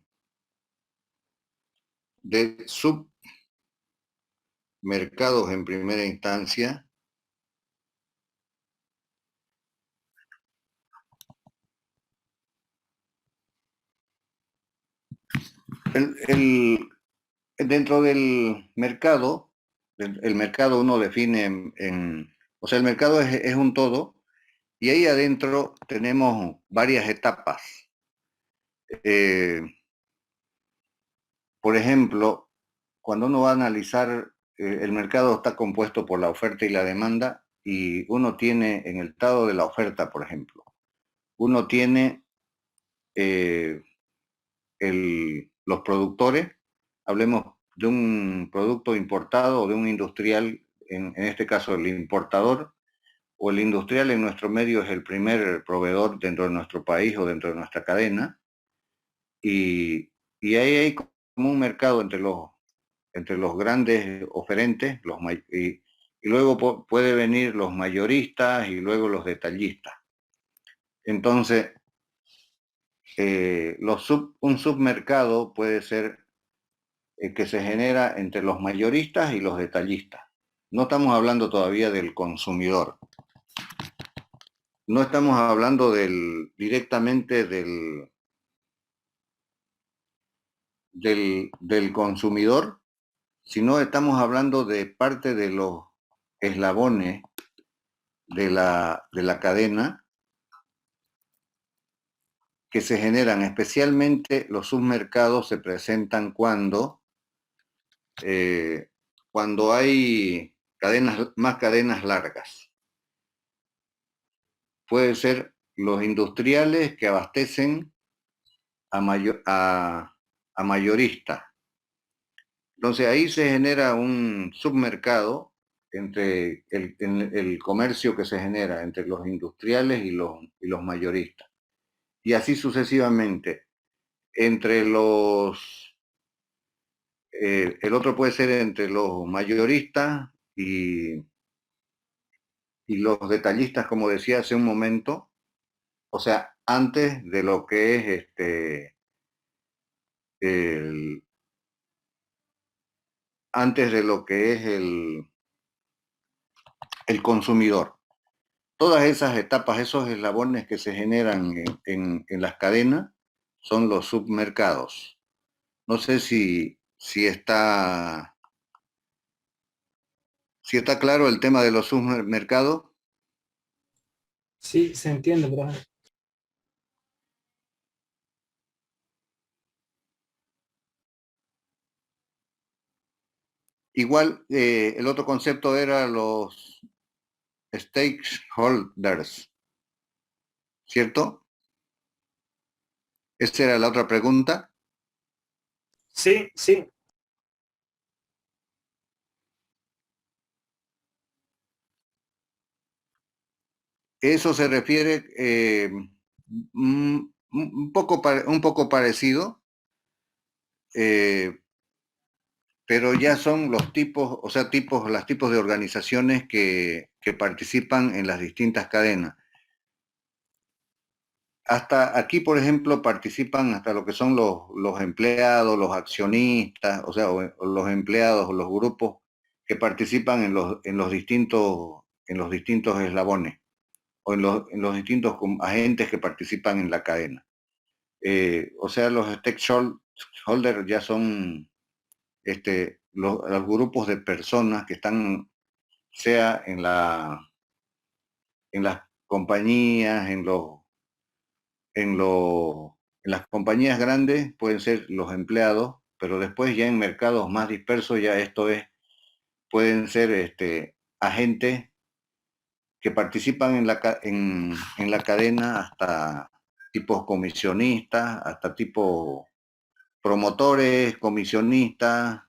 submercados en primera instancia. Dentro del mercado, el mercado uno define o sea, el mercado es un todo y ahí adentro tenemos varias etapas. Por ejemplo, cuando uno va a analizar, el mercado está compuesto por la oferta y la demanda y uno tiene en el estado de la oferta, por ejemplo, uno tiene los productores, hablemos de un producto importado o de un industrial, en este caso el importador, o el industrial en nuestro medio es el primer proveedor dentro de nuestro país o dentro de nuestra cadena, y ahí hay como un mercado entre los grandes oferentes, y luego puede venir los mayoristas y luego los detallistas. Entonces, un submercado puede ser que se genera entre los mayoristas y los detallistas. No estamos hablando todavía del consumidor. No estamos hablando directamente del consumidor, sino estamos hablando de parte de los eslabones de la cadena que se generan. Especialmente los submercados se presentan cuando hay más cadenas largas. Puede ser los industriales que abastecen a mayoristas. Entonces ahí se genera un submercado entre el comercio que se genera entre los industriales y los mayoristas. Y así sucesivamente. El otro puede ser entre los mayoristas y los detallistas, como decía hace un momento, o sea, antes de lo que es antes de lo que es el consumidor. Todas esas etapas, esos eslabones que se generan en las cadenas, son los submercados. No sé si está claro el tema de los submercados. Sí, se entiende, profe. Igual, el otro concepto era los stakeholders, ¿cierto? Esa era la otra pregunta. Sí, sí. Eso se refiere un poco parecido, pero ya son los tipos, o sea, los tipos de organizaciones que participan en las distintas cadenas. Hasta aquí, por ejemplo, participan hasta lo que son los empleados, los accionistas, o sea, o los empleados o los grupos que participan en los distintos eslabones o en los distintos agentes que participan en la cadena. O sea, los stakeholders ya son los grupos de personas que están, sea en las compañías, en las compañías grandes pueden ser los empleados, pero después ya en mercados más dispersos ya pueden ser agentes que participan en la cadena, hasta tipos comisionistas, hasta tipos promotores, comisionistas,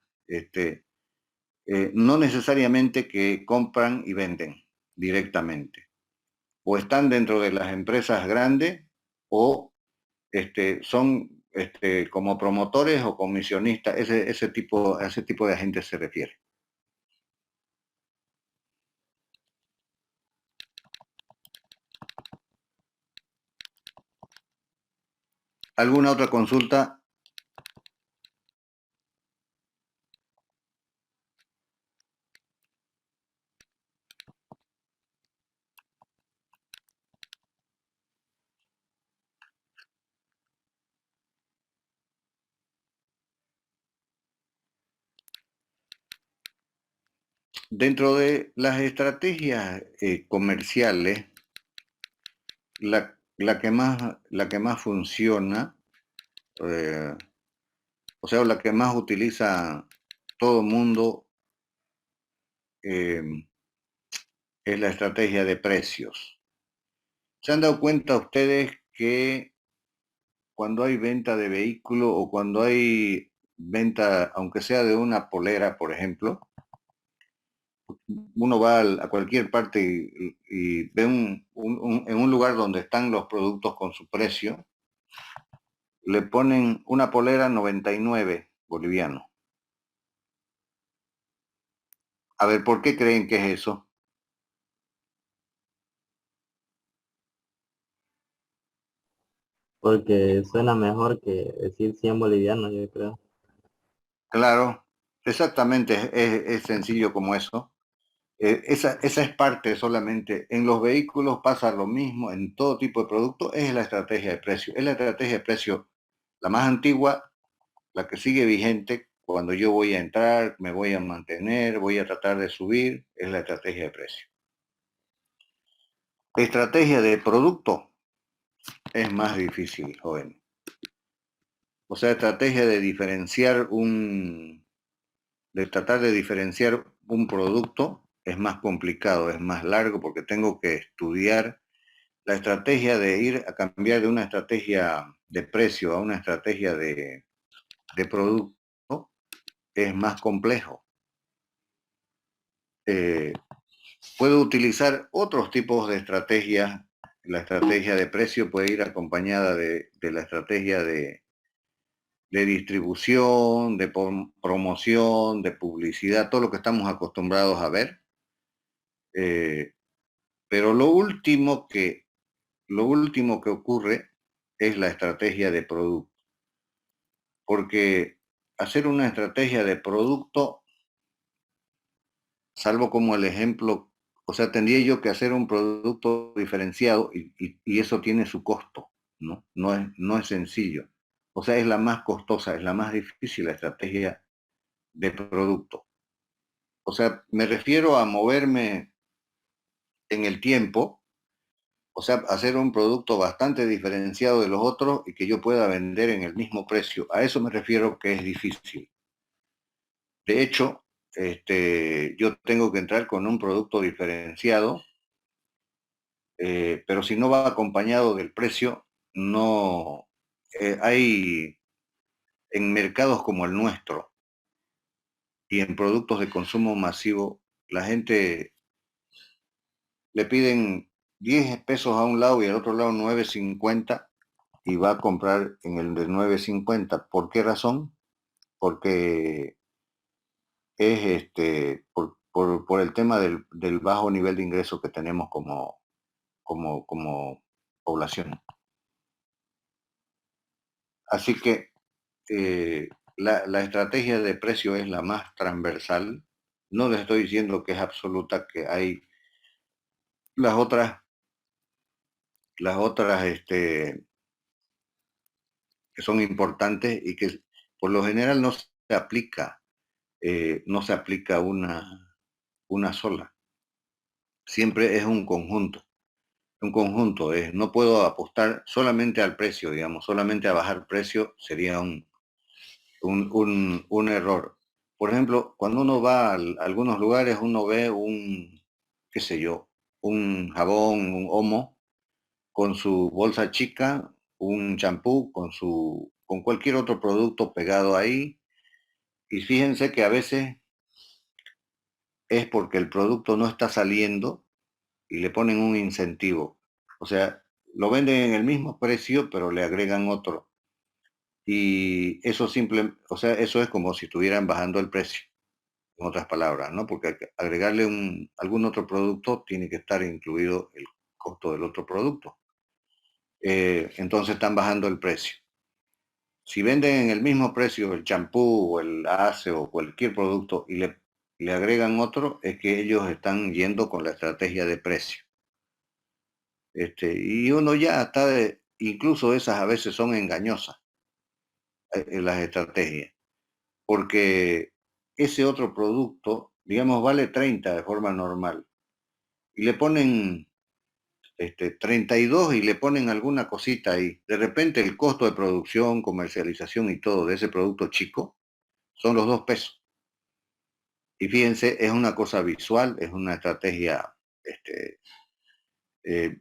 no necesariamente que compran y venden directamente. O están dentro de las empresas grandes o son como promotores o comisionistas. A ese tipo de agentes se refiere. ¿Alguna otra consulta? Dentro de las estrategias comerciales, la que más funciona, o sea, la que más utiliza todo el mundo, es la estrategia de precios. ¿Se han dado cuenta ustedes que cuando hay venta de vehículo o cuando hay venta, aunque sea de una polera, por ejemplo, uno va a cualquier parte y ve en un lugar donde están los productos con su precio, le ponen una polera 99 bolivianos? A ver, ¿por qué creen que es eso? Porque suena mejor que decir 100 bolivianos, yo creo. Claro, exactamente, es sencillo como eso. Esa es parte solamente. En los vehículos pasa lo mismo, en todo tipo de productos, es la estrategia de precio. Es la estrategia de precio la más antigua, la que sigue vigente. Cuando yo voy a entrar, me voy a mantener, voy a tratar de subir, es la estrategia de precio. Estrategia de producto es más difícil, joven. O sea, estrategia de tratar de diferenciar un producto es más complicado, es más largo, porque tengo que estudiar la estrategia de ir a cambiar de una estrategia de precio a una estrategia de producto. Es más complejo. Puedo utilizar otros tipos de estrategias. La estrategia de precio puede ir acompañada de la estrategia de distribución, de promoción, de publicidad, todo lo que estamos acostumbrados a ver. Pero lo último que ocurre es la estrategia de producto. Porque hacer una estrategia de producto, salvo como el ejemplo, o sea, tendría yo que hacer un producto diferenciado y eso tiene su costo, ¿no? No es sencillo. O sea, es la más costosa, es la más difícil la estrategia de producto. O sea, me refiero a moverme en el tiempo, o sea, hacer un producto bastante diferenciado de los otros y que yo pueda vender en el mismo precio. A eso me refiero que es difícil. De hecho, yo tengo que entrar con un producto diferenciado, pero si no va acompañado del precio, no hay en mercados como el nuestro y en productos de consumo masivo, la gente le piden 10 pesos a un lado y al otro lado 9.50 y va a comprar en el de 9.50. ¿Por qué razón? Porque es por el tema del bajo nivel de ingreso que tenemos como población. Así que la estrategia de precio es la más transversal, no les estoy diciendo que es absoluta, que hay las otras, que son importantes y que por lo general no se aplica, no se aplica una sola. Siempre es un conjunto. Un conjunto es, no puedo apostar solamente al precio, digamos, solamente a bajar precio sería un error. Por ejemplo, cuando uno va a algunos lugares, uno ve qué sé yo, un jabón, un Omo, con su bolsa chica, un champú, con cualquier otro producto pegado ahí. Y fíjense que a veces es porque el producto no está saliendo y le ponen un incentivo. O sea, lo venden en el mismo precio, pero le agregan otro. Y eso o sea, eso es como si estuvieran bajando el precio, en otras palabras, ¿no? Porque agregarle algún otro producto tiene que estar incluido el costo del otro producto. Entonces están bajando el precio. Si venden en el mismo precio el champú o el ACE o cualquier producto y le agregan otro, es que ellos están yendo con la estrategia de precio. Y uno ya está incluso esas a veces son engañosas, las estrategias, porque ese otro producto, digamos, vale 30 de forma normal, y le ponen 32 y le ponen alguna cosita ahí. De repente el costo de producción, comercialización y todo de ese producto chico son los 2 pesos. Y fíjense, es una cosa visual, es una estrategia eh,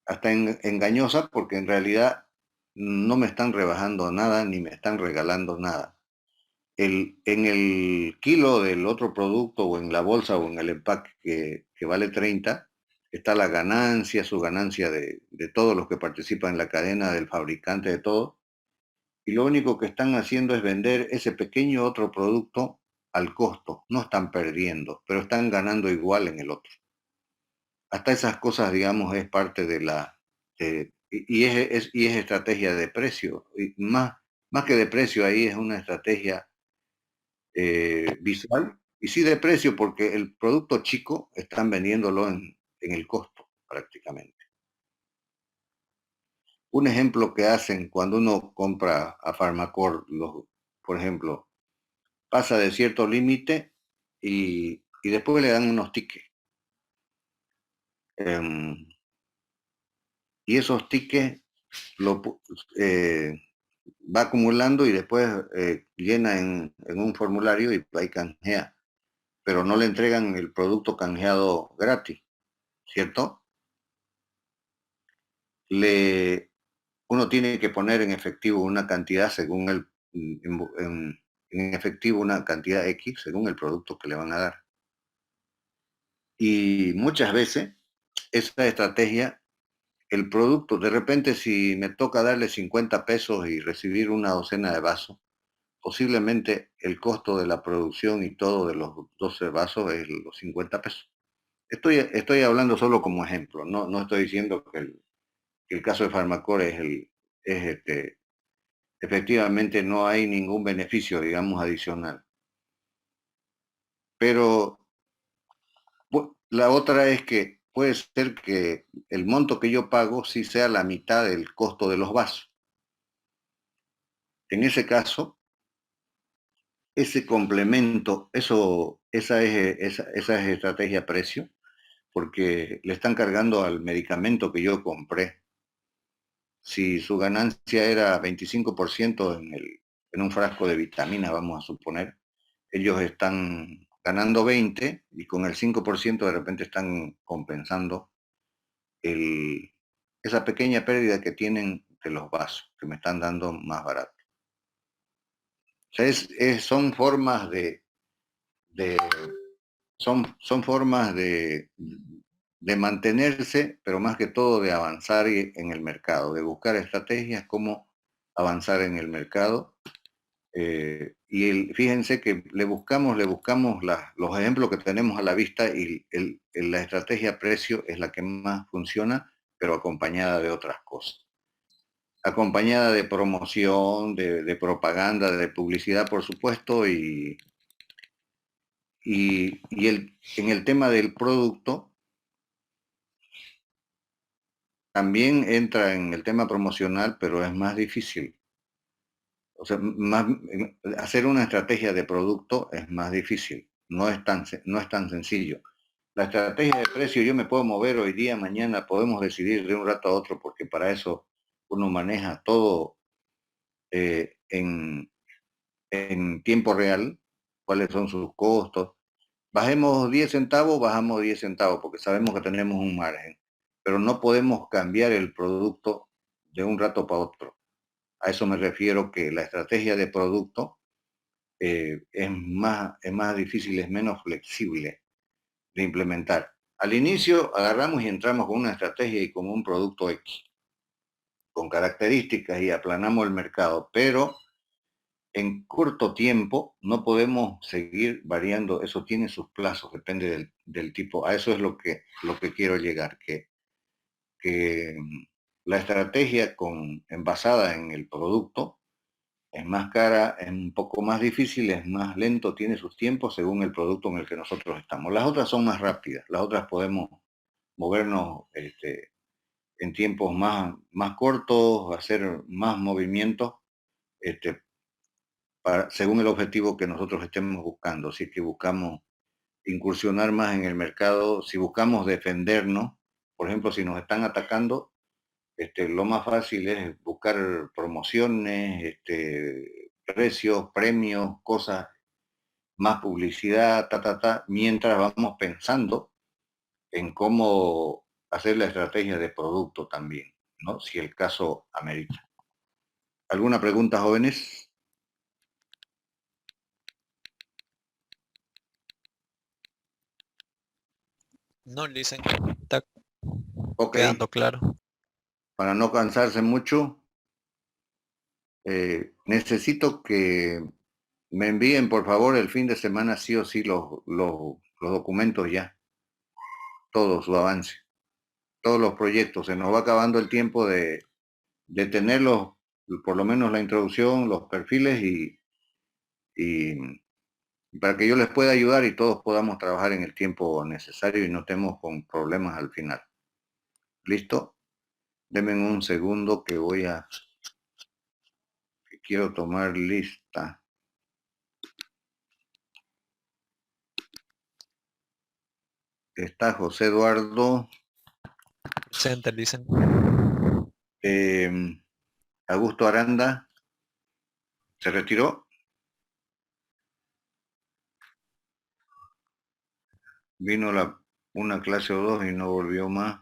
hasta engañosa porque en realidad no me están rebajando nada ni me están regalando nada. En el kilo del otro producto o en la bolsa o en el empaque que vale 30, está la ganancia, su ganancia de todos los que participan en la cadena, del fabricante, de todo. Y lo único que están haciendo es vender ese pequeño otro producto al costo. No están perdiendo, pero están ganando igual en el otro. Hasta esas cosas, digamos, es parte de y es estrategia de precio. Y más que de precio, ahí es una estrategia visual y sí de precio porque el producto chico están vendiéndolo en el costo prácticamente. Un ejemplo que hacen cuando uno compra a Farmacor, por ejemplo, pasa de cierto límite y después le dan unos tickets. Y esos tickets lo, eh, va acumulando y después llena en un formulario y ahí canjea, pero no le entregan el producto canjeado gratis, ¿cierto? Uno tiene que poner en efectivo una cantidad según en efectivo una cantidad X según el producto que le van a dar. Y muchas veces esa estrategia, el producto, de repente si me toca darle 50 pesos y recibir una docena de vasos, posiblemente el costo de la producción y todo de los 12 vasos es los 50 pesos. Estoy hablando solo como ejemplo, no estoy diciendo que el caso de Farmacor efectivamente no hay ningún beneficio, digamos, adicional. Pero la otra es que puede ser que el monto que yo pago sí sea la mitad del costo de los vasos. En ese caso, ese complemento, esa es estrategia precio, porque le están cargando al medicamento que yo compré. Si su ganancia era 25% en un frasco de vitamina, vamos a suponer, ellos están ganando 20 y con el 5% de repente están compensando esa pequeña pérdida que tienen de los vasos, que me están dando más barato. O sea, son formas de son formas de mantenerse, pero más que todo de avanzar en el mercado, de buscar estrategias como avanzar en el mercado. Fíjense que le buscamos los ejemplos que tenemos a la vista y la estrategia precio es la que más funciona, pero acompañada de otras cosas. Acompañada de promoción, de propaganda, de publicidad, por supuesto, en el tema del producto, también entra en el tema promocional, pero es más difícil. O sea, hacer una estrategia de producto es más difícil, no es tan sencillo. La estrategia de precio yo me puedo mover hoy día, mañana, podemos decidir de un rato a otro, porque para eso uno maneja todo en tiempo real, cuáles son sus costos. Bajemos 10 centavos, bajamos 10 centavos, porque sabemos que tenemos un margen, pero no podemos cambiar el producto de un rato para otro. A eso me refiero, que la estrategia de producto es más difícil, es menos flexible de implementar. Al inicio agarramos y entramos con una estrategia y con un producto X, con características, y aplanamos el mercado, pero en corto tiempo no podemos seguir variando, eso tiene sus plazos, depende del tipo. A eso es lo que quiero llegar, que la estrategia basada en el producto es más cara, es un poco más difícil, es más lento, tiene sus tiempos según el producto en el que nosotros estamos. Las otras son más rápidas, las otras podemos movernos en tiempos más cortos, hacer más movimientos este, según el objetivo que nosotros estemos buscando. Si es que buscamos incursionar más en el mercado, si buscamos defendernos, por ejemplo, si nos están atacando, lo más fácil es buscar promociones, precios, premios, cosas, más publicidad, mientras vamos pensando en cómo hacer la estrategia de producto también, ¿no? Si el caso amerita. ¿Alguna pregunta, jóvenes? No, dicen, está Ok, quedando claro. para no cansarse mucho, necesito que me envíen, por favor, el fin de semana sí o sí los documentos ya, todo su avance, todos los proyectos. Se nos va acabando el tiempo de tenerlos, por lo menos la introducción, los perfiles, y para que yo les pueda ayudar y todos podamos trabajar en el tiempo necesario y no estemos con problemas al final. ¿Listo? Denme un segundo que quiero tomar lista. Está José Eduardo, Presente, dicen. Augusto Aranda, ¿se retiró? Vino una clase o dos y no volvió más.